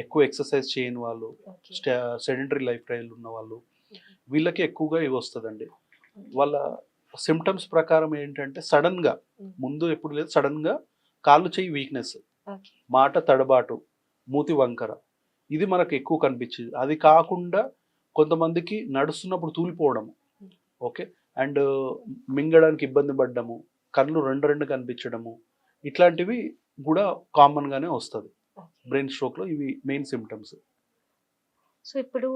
ఎక్కువ ఎక్సర్సైజ్ చేయని వాళ్ళు, ఓకే. సెడెంటరీ లైఫ్ స్టైల్ ఉన్నవాళ్ళు మ్మ్. వీళ్ళకి ఎక్కువగా ఇవి వస్తదండి. వాళ్ళ సిమ్టమ్స్ ప్రకారం ఏంటంటే సడెన్‌గా ముందు ఎప్పుడు లేదు సడెన్‌గా కాళ్ళు, చెయ్యి వీక్‌నెస్, ఓకే. మాట తడబాటు, మూతి వంకర ఇది మనకు ఎక్కువ కనిపించింది. అది కాకుండా కొంతమందికి నడుస్తున్నప్పుడు తూలిపోవడం. ఓకే. అండ్ మింగడానికి ఇబ్బంది పడ్డము, కళ్ళు 2 కనిపించడము ఇట్లాంటివి గూడా కామన్‌గానే వస్తది. ఓకే. బ్రెయిన్ స్ట్రోక్‌లో ఇవి మెయిన్ సిమ్టమ్స్. సో ఇప్పుడు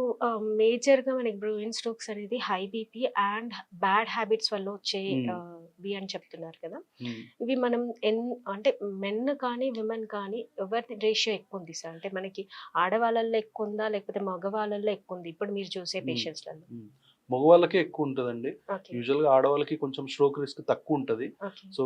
మేజర్‌గా మనకి బ్రెయిన్ స్ట్రోక్స్ అనేది high BP and bad habits వల్ల వచ్చే హ్మ్. వి అని చెప్తున్నారు కదా! హ్మ్. ఇవి మనం అంటే మెన్ కానీ, విమెన్ కానీ ఎవరిది రేషియో ఎక్కువుంది సార్? అంటే మనకి ఆడవాళ్ళలో ఎక్కువుందా? లేకపోతే మగవాళ్ళలో ఎక్కువుంది? ఇప్పుడు మీరు చూసే హ్మ్. పేషెంట్స్‌లలో? హ్మ్. మగవాళ్ళకే ఎక్కువుంటదండి. ఓకే. యూజువల్‌గా ఆడవాళ్ళకి కొంచెం స్ట్రోక్ రిస్క్ తక్కువుంటది. ఓకే. సో,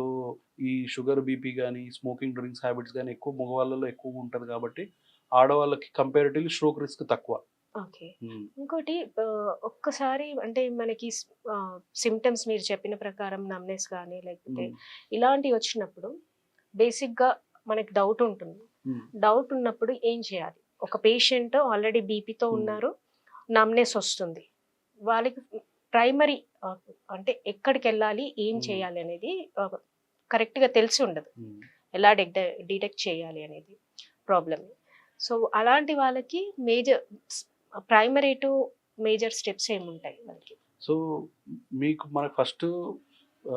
ఈ షుగర్, బీపీ గాని, స్మోకింగ్ డ్రింక్స్ హ్యాబిట్స్ గాని ఎక్కువ మగవాళ్ళలో ఎక్కువగుంటది కాబట్టి, ఆడవాళ్ళకి కంపారిటివ్‌లీ స్ట్రోక్ రిస్క్ తక్కువ. ఓకే. హ్మ్. ఇంకోటి ఒక్కసారి అంటే మనకి సింప్టమ్స్ మీరు చెప్పిన ప్రకారం నమ్‌నెస్ గాని, లేకపోతే హ్మ్. ఇలాంటివి వచ్చినప్పుడు బేసిక్‌గా మనకి డౌట్ ఉంటుంది. హ్మ్. డౌట్ ఉన్నప్పుడు ఏం చేయాలి? ఒక పేషెంట్ ఆల్రెడీ బీపీతో హ్మ్. ఉన్నారు. నమ్‌నెస్ వస్తుంది. వాళ్ళకి ప్రైమరీ ఆహ్, అంటే ఎక్కడికెళ్ళాలి? ఏం హ్మ్. చేయాలి అనేది కరెక్ట్‌గా తెలిసి ఉండదు. హ్మ్. ఎలా డిటెక్ట్ చేయాలి అనేది ప్రాబ్లమ్‌ని. సో, అలాంటి వాళ్ళకి major primary to major steps ఏముంటాయి వాళ్ళకి? సో, మీకు మనకు ఫస్టు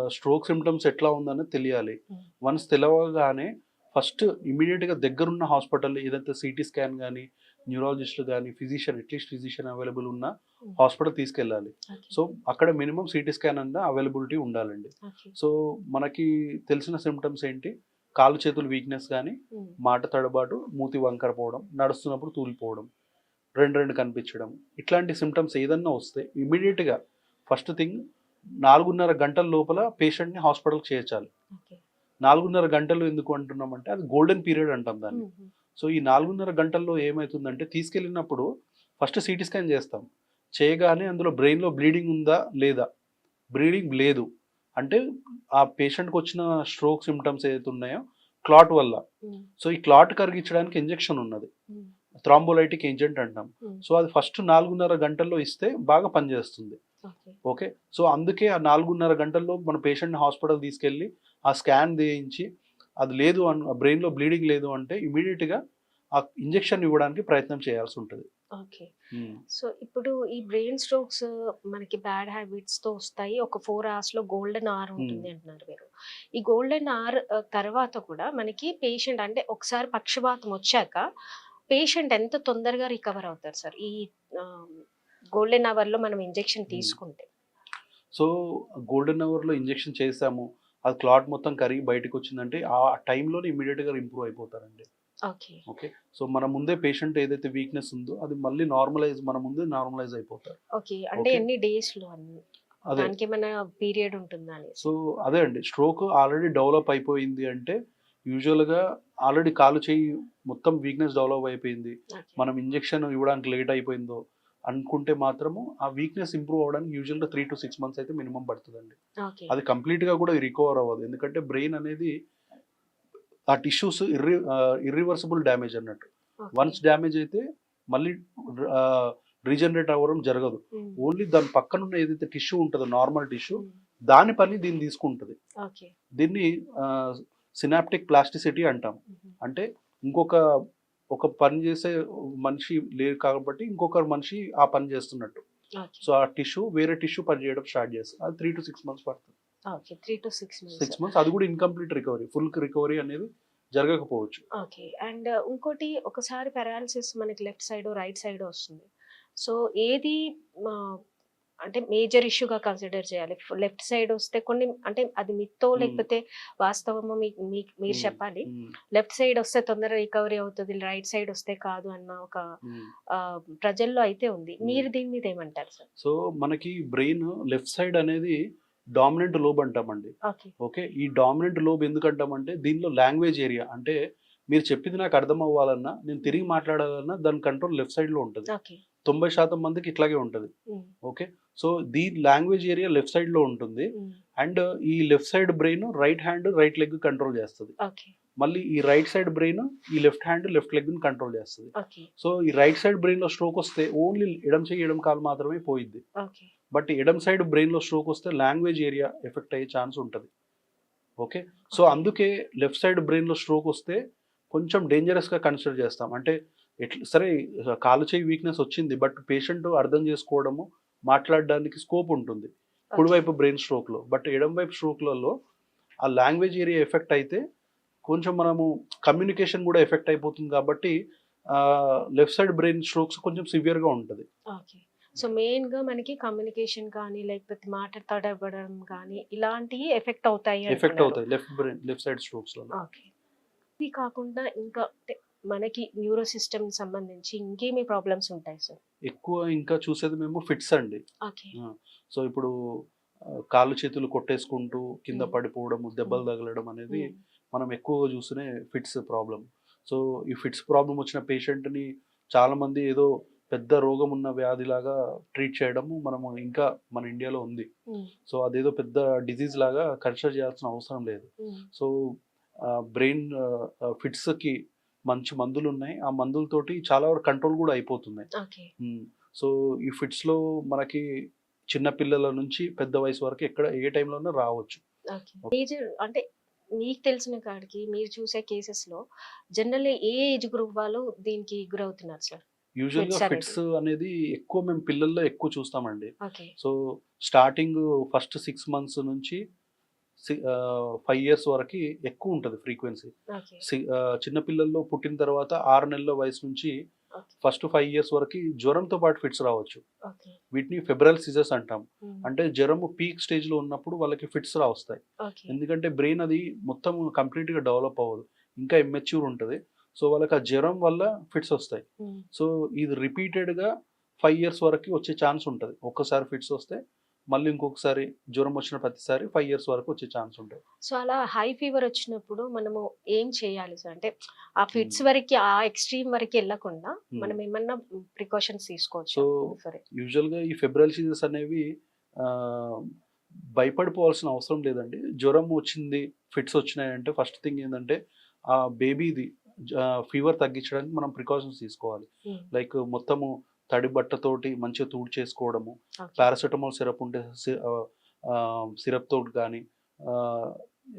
స్ట్రోక్ సిమ్టమ్స్ ఎట్లా ఉందనేది తెలియాలి. హ్మ్. వన్స్ తెలవగానే ఫస్ట్ ఇమ్మీడియేట్‌గా దగ్గరున్న హాస్పిటల్ ఏదైతే సీటీ స్కాన్ గాని, న్యూరాలజిస్ట్‌లు గాని, అట్‌లీస్ట్ ఫిజిషియన్ అవైలబుల్ ఉన్న హ్మ్. హాస్పిటల్ తీసుకెళ్ళాలి. ఓకే. సో, అక్కడ మినిమమ్ సీటీ స్కాన్ అన్నా అవైలబిలిటీ ఉండాలండి. ఓకే. సో, మనకి తెలిసిన సిమ్టమ్స్ ఏంటి? కాళ్ళు, చేతులు వీక్‌నెస్ గాని, హ్మ్. మాట తడబాటు, మూతి వంకర పోవడం, నడుస్తున్నప్పుడు తూలిపోవడం, 2 కనిపించడం. ఇట్లాంటి సిమ్టమ్స్ ఏదన్నా వస్తే ఇమ్మీడియేట్‌గా ఫస్ట్ థింగ్ 4:30 గంటల లోపల పేషెంట్‌ని హాస్పిటల్‌కి చేర్చాలి. ఓకే. 4:30 గంటలు ఎందుకు అంటున్నామంటే అది గోల్డెన్ పీరియడ్ అంటాం దాన్ని. హుహు. సో, ఈ 4:30 గంటల్లో ఏమైతుందంటే తీసుకెళ్ళినప్పుడు ఫస్ట్ సీటీ స్కాన్ చేస్తాం. చేయగానే అందులో బ్రెయిన్‌లో బ్లీడింగ్ ఉందా? లేదా? బ్లీడింగ్ లేదు. అంటే ఆ పేషెంట్‌కొచ్చిన స్ట్రోక్ సిమ్టమ్స్ ఏదైతే ఉన్నాయో క్లాట్ వల్ల. హ్మ్. సో, ఈ క్లాట్ కరిగించడానికి ఇంజెక్షన్ ఉన్నది. హ్మ్. థ్రాంబోలైటిక్ ఏజెంట్ అంటాం. హ్మ్. సో, అది ఫస్ట్ 4:30 గంటల్లో ఇస్తే బాగా పనిచేస్తుంది. ఓకే. ఓకే. సో, అందుకే ఆ 4:30 గంటల్లో మన పేషెంట్‌ని హాస్పిటల్ తీసుకెళ్ళి, ఆ స్కాన్ తీయించి, అది లేదు బ్రెయిన్‌లో బ్లీడింగ్ లేదు అంటే ఇమ్మీడియేట్‌గా ఆ ఇంజెక్షన్ ఇవ్వడానికి ప్రయత్నం చేయాల్సుంటది. ఓకే. హ్మ్. సో, ఇప్పుడు ఈ బ్రెయిన్ స్ట్రోక్స్ మనకి బ్యాడ్ హ్యాబిట్స్‌తో వస్తాయి. ఒక 4 అవర్స్‌లో గోల్డెన్ అవర్ హ్మ్. ఉంటుంది అంటున్నారు మీరు. ఈ గోల్డెన్ అవర్ తర్వాత కూడా మనకి పేషెంట్ అంటే ఒకసారి పక్షవాతం వచ్చాక పేషెంట్ ఎంత తొందరగా రికవర్ అవుతారు సార్? ఈ ఆహ్, గోల్డెన్ అవర్‌లో మనం ఇంజెక్షన్ హ్మ్. తీసుకుంటే? సో, గోల్డెన్ అవర్‌లో ఇంజెక్షన్ చేసాము. అది క్లాట్ మొత్తం కరిగి బయటికొచ్చిందంటే ఆ టైంలోనే ఇమ్మీడియేట్‌గా ఇంప్రూవ్ అయిపోతారండి. ఓకే. ఓకే. సో, మన ముందే పేషెంట్ ఏదైతే వీక్‌నెస్ ఉందో అది మళ్ళీ మన ముందే నార్మలైజ్ అయిపోతారు. ఓకే. అంటే ఓకే. ఎన్ని డేస్‌లో అదే. దానికేమన్నా పీరియడ్ ఉంటుందా అనేసి? సో, అదే అండి. స్ట్రోక్ ఆల్రెడీ డెవలప్ అయిపోయింది అంటే, యూజువల్‌గా ఆల్రెడీ కాలు, చెయ్యి మొత్తం వీక్‌నెస్ డెవలప్ అయిపోయింది. ఓకే. మనం ఇంజెక్షన్ ఇవ్వడానికి లేట్ అయిపోయిందో అనుకుంటే మాత్రము, ఆ వీక్‌నెస్ ఇంప్రూవ్ అవ్వడానికి యూజువల్‌గా 3-6 మంత్స్ అయితే మినిమమ్ పడతదండి. ఓకే. అది కంప్లీట్‌గా కూడా రికవర్ అవ్వదు. ఎందుకంటే బ్రెయిన్ అనేది ఆ టిష్యూస్ ఇర్రివర్సిబుల్ డ్యామేజ్ అన్నట్టు. ఓకే. వన్స్ డ్యామేజ్ అయితే మళ్ళీ ఆహ్, రీజనరేట్ అవ్వడం జరగదు. హ్మ్. ఓన్లీ దాని పక్కనున్న ఏదైతే టిష్యూ ఉంటదో నార్మల్ టిష్యూ హ్మ్. దాని పని దీన్ని తీసుకుంటది. ఓకే. దీన్ని సినాప్టిక్ ప్లాస్టిసిటీ అంటాం. హుహు. అంటే ఇంకొక ఒక పని చేసే మనిషి లేరు కాబట్టి ఇంకొక మనిషి ఆ పని చేస్తున్నట్టు. ఓకే. సో, ఆ టిష్యూ వేరే టిష్యూ పనిచేయడం స్టార్ట్ చేస్తది. అది 3-6 మంత్స్ పడుతుంది. ఓకే. 3-6 మంత్స్. 6 మంత్స్ అది కూడా ఇన్‌కంప్లీట్ రికవరీ. ఫుల్ రికవరీ అనేది జరగకపోవచ్చు. ఓకే. అండ్ ఇంకోటి ఒకసారి పారాలిసిస్ మనకి లెఫ్ట్ సైడో, రైట్ సైడో వస్తుంది. సో, ఏది ఆహ్, అంటే మేజర్ ఇష్యూగా కన్సిడర్ చేయాలి? లెఫ్ట్ సైడ్ వస్తే కొన్ని అంటే అది మిత్తో హ్మ్. లేకపోతే వాస్తవమో మీరు హ్మ్. చెప్పాలి. హ్మ్. లెఫ్ట్ సైడ్ వస్తే తొందరగా రికవరీ అవుతది. రైట్ సైడ్ వస్తే కాదు అన్న ఒక హ్మ్. ప్రజల్లో అయితే ఉంది. హ్మ్. మీరు దీని మీద ఏమంటారు సార్? సో, మనకి బ్రెయిన్ లెఫ్ట్ సైడ్ అనేది డామినెంట్ లోబ్ అంటామండి. ఓకే. ఓకే. ఈ డామినెంట్ లోబ్ ఎందుకంటామంటే దీనిలో లాంగ్వేజ్ ఏరియా అంటే మీరు చెప్పింది నాకు అర్థం అవ్వాలన్నా, నేను తిరిగి మాట్లాడాలన్నా దాని కంట్రోల్ లెఫ్ట్ సైడ్‌లో ఉంటది. ఓకే. 90% మందికి ఇట్లాగే ఉంటది. హ్మ్. ఓకే. సో, దీని లాంగ్వేజ్ ఏరియా లెఫ్ట్ సైడ్‌లో ఉంటుంది. హ్మ్. అండ్ ఈ left side brain right hand, right leg control చేస్తది. ఓకే. మళ్ళీ ఈ రైట్ సైడ్ బ్రెయిన్ ఈ లెఫ్ట్ హ్యాండ్, లెఫ్ట్ లెగ్‌ని కంట్రోల్ చేస్తది. ఓకే. సో, ఈ రైట్ సైడ్ బ్రెయిన్‌లో స్ట్రోక్ వస్తే ఓన్లీ ఎడమ చెయ్యి, ఎడమ కాలు మాత్రమే పోయిద్ది. ఓకే. బట్ ఎడమ సైడ్ బ్రెయిన్‌లో స్ట్రోక్ వస్తే లాంగ్వేజ్ ఏరియా ఎఫెక్ట్ అయ్యే ఛాన్స్ ఉంటది. ఓకే. So, okay. అందుకే లెఫ్ట్ సైడ్ బ్రెయిన్‌లో స్ట్రోక్ వస్తే కొంచెం డేంజరస్‌గా కన్సిడర్ చేస్తాం. అంటే సరే కాలు చెయ్యి వీక్‌నెస్ వచ్చింది. బట్ పేషెంట్ అర్థం చేసుకోవడము, మాట్లాడడానికి స్కోప్ ఉంటుంది. ఓకే. కుడివైపు బ్రెయిన్ స్ట్రోక్‌లో. బట్ ఎడమ వైపు స్ట్రోక్‌లలో ఆ లాంగ్వేజ్ ఏరియా ఎఫెక్ట్ అయితే కొంచెం మనము కమ్యూనికేషన్ కూడా ఎఫెక్ట్ అయిపోతుంది కాబట్టి లెఫ్ట్ సైడ్ బ్రెయిన్ స్ట్రోక్స్ కొంచెం సివియర్‌గా ఉంటది. ఓకే. సో, మెయిన్‌గా మనకి కమ్యూనికేషన్ కానీ, లేకపోతే మాట తడబడడం కానీ, ఇలాంటియి ఎఫెక్ట్ అవుతాయి ఎఫెక్ట్ అంటున్నారు. అవుతాయి లెఫ్ట్ సైడ్ స్ట్రోక్స్‌లలో. ఓకే. ఇవి కాకుండా ఇంకా అంటే మనకి న్యూరో సిస్టమ్ సంబంధించి ఇంకేమి ప్రాబ్లమ్స్ ఉంటాయి సార్? ఎక్కువ ఇంకా చూసేది మేము ఫిట్స్ అండి. ఓకే. ఆ! సో, ఇప్పుడు కాళ్ళు చేతులు కొట్టేసుకుంటూ కింద హ్మ్. పడిపోవడము, దెబ్బలు హ్మ్. తగలడం అనేది హ్మ్. మనం ఎక్కువగా చూస్తునే ఫిట్స్ ప్రాబ్లమ్. సో, ఈ ఫిట్స్ ప్రాబ్లమ్ వచ్చిన పేషెంట్‌ని చాలామంది ఏదో పెద్ద రోగం ఉన్న వ్యాధిలాగా ట్రీట్ చేయడము మనము ఇంకా మన ఇండియాలో ఉంది. హ్మ్. సో, అదేదో పెద్ద డిసీజ్ లాగా కన్సిడర్ చేయాల్సిన అవసరం లేదు. హ్మ్. సో, బ్రెయిన్ ఫిట్స్‌కి మంచి మందులున్నాయి. ఆ మందులతోటి చాలా వరకు కంట్రోల్ గూడా అయిపోతున్నాయి. ఓకే. హ్మ్. సో, ఈ ఫిట్స్‌లో మనకి చిన్న పిల్లల నుంచి పెద్ద వయసు వరకు ఎక్కడ ఏ టైంలోనే రావచ్చు. ఓకే. మేజర్ అంటే మీకు తెలిసిన కాడికి మీరు చూసే కేసెస్‌లో జనరల్లీ ఏ ఏజ్ గ్రూప్ వాళ్ళు దీనికి గురవుతున్నారు సార్? యూజువల్‌గా ఫిట్స్ అనేది? ఫిట్స్ అనేది ఎక్కువ మేము పిల్లల్లో ఎక్కువ చూస్తామండి. Okay. So, starting first 6 months నుంచి 5 ఇయర్స్ వరకి ఎక్కువుంటది ఫ్రీక్వెన్సీ. ఓకే. చిన్న పిల్లల్లో పుట్టిన తర్వాత 6 నెలల వయసు నుంచి ఓకే. ఫస్ట్ 5 ఇయర్స్ వరకి జ్వరంతో పాటు ఫిట్స్ రావచ్చు. ఓకే. వీటిని ఫెబ్రల్ సీజర్స్ అంటాం. హ్మ్. అంటే జ్వరము పీక్ స్టేజ్‌లో ఉన్నప్పుడు వాళ్ళకి ఫిట్స్ వస్తాయి. ఓకే. ఎందుకంటే బ్రెయిన్ అది మొత్తం కంప్లీట్‌గా డెవలప్ అవ్వదు. ఇంకా ఇమ్మెచ్యూర్ ఉంటది. సో, వాళ్ళకి ఆ జ్వరం వల్ల ఫిట్స్ వస్తాయి. హ్మ్. సో, ఇది రిపీటెడ్‌గా 5 ఇయర్స్ వరకి వచ్చే ఛాన్స్ ఉంటది. ఒక్కసారి ఫిట్స్ వస్తే మళ్ళీ ఇంకొకసారి జ్వరం వచ్చిన ప్రతిసారి 5 ఇయర్స్ వరకు వచ్చే ఛాన్స్ ఉంటది. సో, అలా హై ఫీవర్ వచ్చినప్పుడు మనము ఏం చేయాలి సార్? అంటే ఆ హ్మ్. ఫిట్స్ వరకి, ఆ ఎక్స్‌ట్రీమ్ వరకి ఎళ్ళకుండా హ్మ్. మనం ఏమన్నా ప్రికాషన్స్ సో, తీసుకోవచ్చా బిఫోరే? యూజువల్‌గా ఈ ఫెబ్రల్ సీజర్స్ అనేవి ఆహ్, భయపడిపోవాల్సిన అవసరం లేదండి. జ్వరం వచ్చింది, ఫిట్స్ వచ్చినాయంటే ఫస్ట్ థింగ్ ఏందంటే ఆ బేబీది ఫీవర్ తగ్గించడానికి మనం ప్రికాషన్స్ తీసుకోవాలి. హ్మ్. లైక్ మొత్తము తడి బట్టతోటి మంచిగా తుడిచేసుకోవడము, ఓకే. పారాసెటమాల్ సిరప్ ఉంటే సిరప్ తోటి గానీ ఆహ్,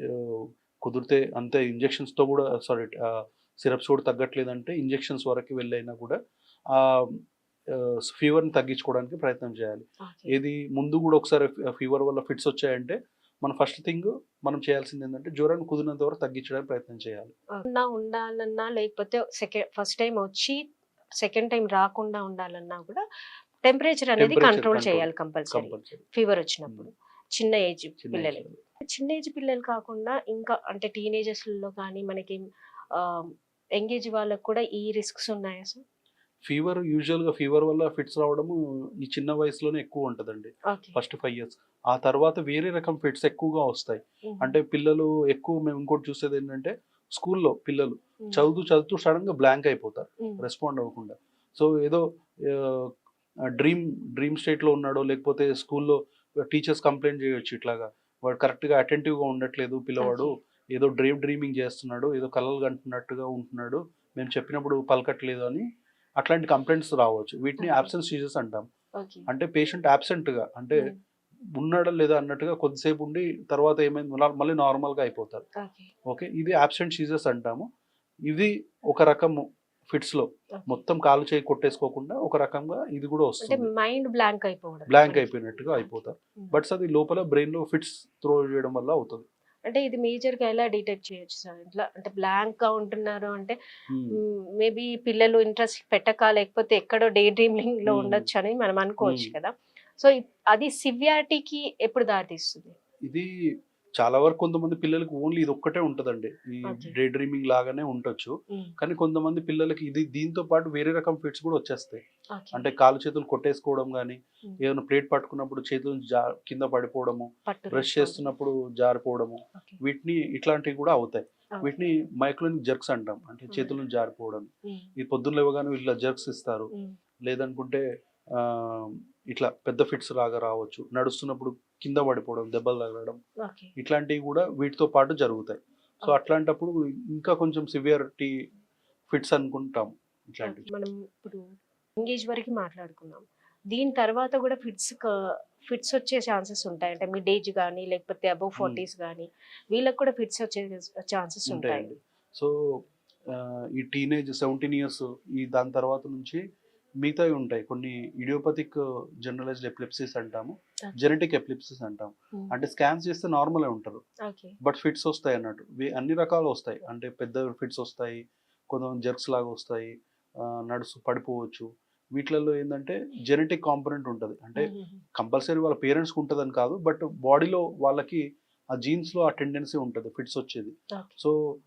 ఆహ్, కుదిరితే అంతే ఇంజెక్షన్స్‌తో గూడా సిరప్స్ కూడా తగ్గట్లేదంటే ఇంజెక్షన్స్ వరకు వెళ్ళైనా గూడా ఆహ్, ఫీవర్‌ని తగ్గించుకోవడానికి ప్రయత్నం చేయాలి. ఓకే. ఏది ముందు గూడా ఒకసారి ఫీవర్ వల్ల ఫిట్స్ వచ్చాయంటే మనం ఫస్ట్ థింగ్ మనం చేయాల్సిందేంటంటే జ్వరాన్ని కుదిరినంత వరకు తగ్గించడానికి ప్రయత్నం చేయాలి. ఉండాలన్నా లేకపోతే ఫస్ట్ టైమ్ వచ్చి సెకండ్ టైమ్ రాకుండా ఉండాలన్నా కూడా టెంపరేచర్ అనేది టెంపరేచర్ కంట్రోల్ కంట్రోల్ చేయాలి కంపల్సరీ. కంపల్సరీ. ఫీవర్ హ్మ్. వచ్చినప్పుడు. చిన్న ఏజ్ చిన్న పిల్లలకి. ఏజ్‌లో. చిన్న ఏజ్ పిల్లలు కాకుండా ఇంకా అంటే టీనేజర్స్‌లో కానీ మనకి ఆహ్, యంగ్ ఏజ్ వాళ్ళకి కూడా ఈ రిస్క్స్ ఉన్నాయా సార్? యూజువల్‌గా ఫీవర్ వల్ల ఫిట్స్ రావడము ఈ చిన్న వయసులోనే ఎక్కువ ఉంటదండి. ఓకే. First 5 years. ఆ తర్వాత వేరే రకం ఫిట్స్ ఎక్కువగా వస్తాయి. హుహు. అంటే పిల్లలు ఎక్కువ మేము ఇంకోటి చూసేదేంటంటే స్కూల్‌లో పిల్లలు హ్మ్. చదువుతూ సడెన్‌గా బ్లాంక్ అయిపోతారు. హ్మ్. రెస్పాండ్ అవ్వకుండా. సో, ఏదో ఆహ్, డ్రీమ్ డ్రీమ్ స్టేట్‌లో ఉన్నాడో లేకపోతే స్కూల్‌లో టీచర్స్ కంప్లెయింట్ చేయొచ్చు ఇట్లాగా. వాడు కరెక్ట్‌గా అటెంటివ్‌గా ఉండట్లేదు పిల్లవాడు. ఓకే. ఏదో డ్రీమింగ్ చేస్తున్నాడు. ఏదో కలలు కంటున్నట్టుగా ఉంటున్నాడు. మేము చెప్పినప్పుడు పలకట్లేదు అని అట్లాంటి కంప్లెయింట్స్ రావచ్చు. వీటిని ఓకే. యాబ్సెన్స్ సీజర్స్ అంటాం. ఓకే. అంటే పేషెంట్ యాబ్సెంట్‌గా అంటే హ్మ్. ఉన్నాడా లేదా అన్నట్టుగా కొద్దిసేపు ఉండి తర్వాత ఏమైంది మళ్ళీ నార్మల్‌గా అయిపోతారు. ఓకే. ఓకే. ఇది యాబ్సెంట్ సీజర్స్ అంటాము. ఇది ఒక రకము ఫిట్స్‌లో. ఓకే. మొత్తం కాలు చేయి కొట్టేసుకోకుండా ఒక రకంగా ఇది గూడా అంటే వస్తుంది. మైండ్ బ్లాంక్ అయిపోవడం బ్లాంక్ మనకి. అయిపోయినట్టుగా ఓకే. అయిపోతారు. హ్మ్. బట్స్ అది లోపల బ్రెయిన్‌లో ఫిట్స్ త్రో చేయడం వల్ల అవుతది. అంటే ఇది మేజర్‌గా ఎలా డిటెక్ట్ చేయొచ్చు సార్? ఇట్లా అంటే బ్లాంక్‌గా ఉంటున్నారు అంటే హ్మ్. మేబీ పిల్లలు ఇంట్రెస్ట్ పెట్టక లేకపోతే ఎక్కడో డే డ్రీమింగ్‌లో హ్మ్. ఉండొచ్చని మనం హ్మ్. అనుకోవచ్చు కదా! సో అది సివియారిటీకి ఎప్పుడు దారితీస్తుంది? ఇది చాలా వరకు కొంతమంది పిల్లలకి ఓన్లీ ఇది ఒక్కటే ఉంటదండి. ఈ ఓకే. డే డ్రీమింగ్ లాగానే ఉండొచ్చు. కానీ కొంతమంది పిల్లలకి ఇది దీంతో పాటు వేరే రకం ఫిట్స్ కూడా వచ్చేస్తాయి. ఓకే. అంటే కాళ్ళు చేతులు కొట్టేసుకోవడం గానీ, హ్మ్. ఏదైనా ప్లేట్ పట్టుకున్నప్పుడు చేతులు కింద పడిపోవడము, పట్టు బ్రష్ చేస్తున్నప్పుడు జారిపోవడము, ఓకే. ఇట్లాంటివి కూడా అవుతాయి. ఓకే. వీటిని మైక్రోనిక్ జర్క్స్ అంటాం. అంటే చేతుల నుంచి జారిపోవడం. హ్మ్. ఈ పొద్దున్న లేవగానే ఇట్లా జర్క్స్ ఇస్తారు. హ్మ్. లేదనుకుంటే ఆహ్, ఇట్లా పెద్ద ఫిట్స్ లాగా రావచ్చు. నడుస్తున్నప్పుడు కింద పడిపోవడం, దెబ్బలు తగలడం ఓకే. ఇట్లాంటివి కూడా వీటితో పాటు జరుగుతాయి. So, okay. అట్లాంటప్పుడు ఇంకా కొంచెం సివియారిటీ ఫిట్స్ అనుకుంటాం ఓకే. ఇట్లాంటివి. మనం ఇప్పుడు యంగ్ ఏజ్ వరకు మాట్లాడుకున్నాం. దీని తర్వాత కూడా ఫిట్స్ వచ్చే ఛాన్సెస్ ఉంటాయి. అంటే మిడ్ ఏజ్ గాని, లేకపోతే అబోవ్ హ్మ్. 40s గాని వీళ్ళకి కూడా ఫిట్స్ వచ్చే ఛాన్సెస్ ఉంటాయి. ఉంటాయండి. సో, ఈ టీనేజ్ 17 ఇయర్స్ దాని తర్వాత నుంచి మిగతావి ఉంటాయి. కొన్ని ఇడియోపతిక్ జనరలైజ్డ్ ఎపిలెప్సీస్ అంటాము. ఓకే. జెనెటిక్ ఎపిలెప్సీస్ అంటాం. హ్మ్. అంటే స్కాన్స్ చేస్తే నార్మలే ఉంటారు. ఓకే. బట్ ఫిట్స్ వస్తాయన్నట్టు. అన్ని రకాలు వస్తాయి. అంటే పెద్ద ఫిట్స్ వస్తాయి. కొంతమంది జర్క్స్ లాగా వస్తాయి. నడుస్తూ పడిపోవచ్చు. వీటిలలో ఏందంటే జెనెటిక్ కాంపోనెంట్ ఉంటది. అంటే హుహుహు. కంపల్సరీ వాళ్ళ పేరెంట్స్‌కి ఉంటదని కాదు. బట్ బాడీలో వాళ్ళకి ఆ జీన్స్‌లో ఆ టెండెన్సీ ఉంటది ఫిట్స్ వచ్చేది. ఓకే. సో,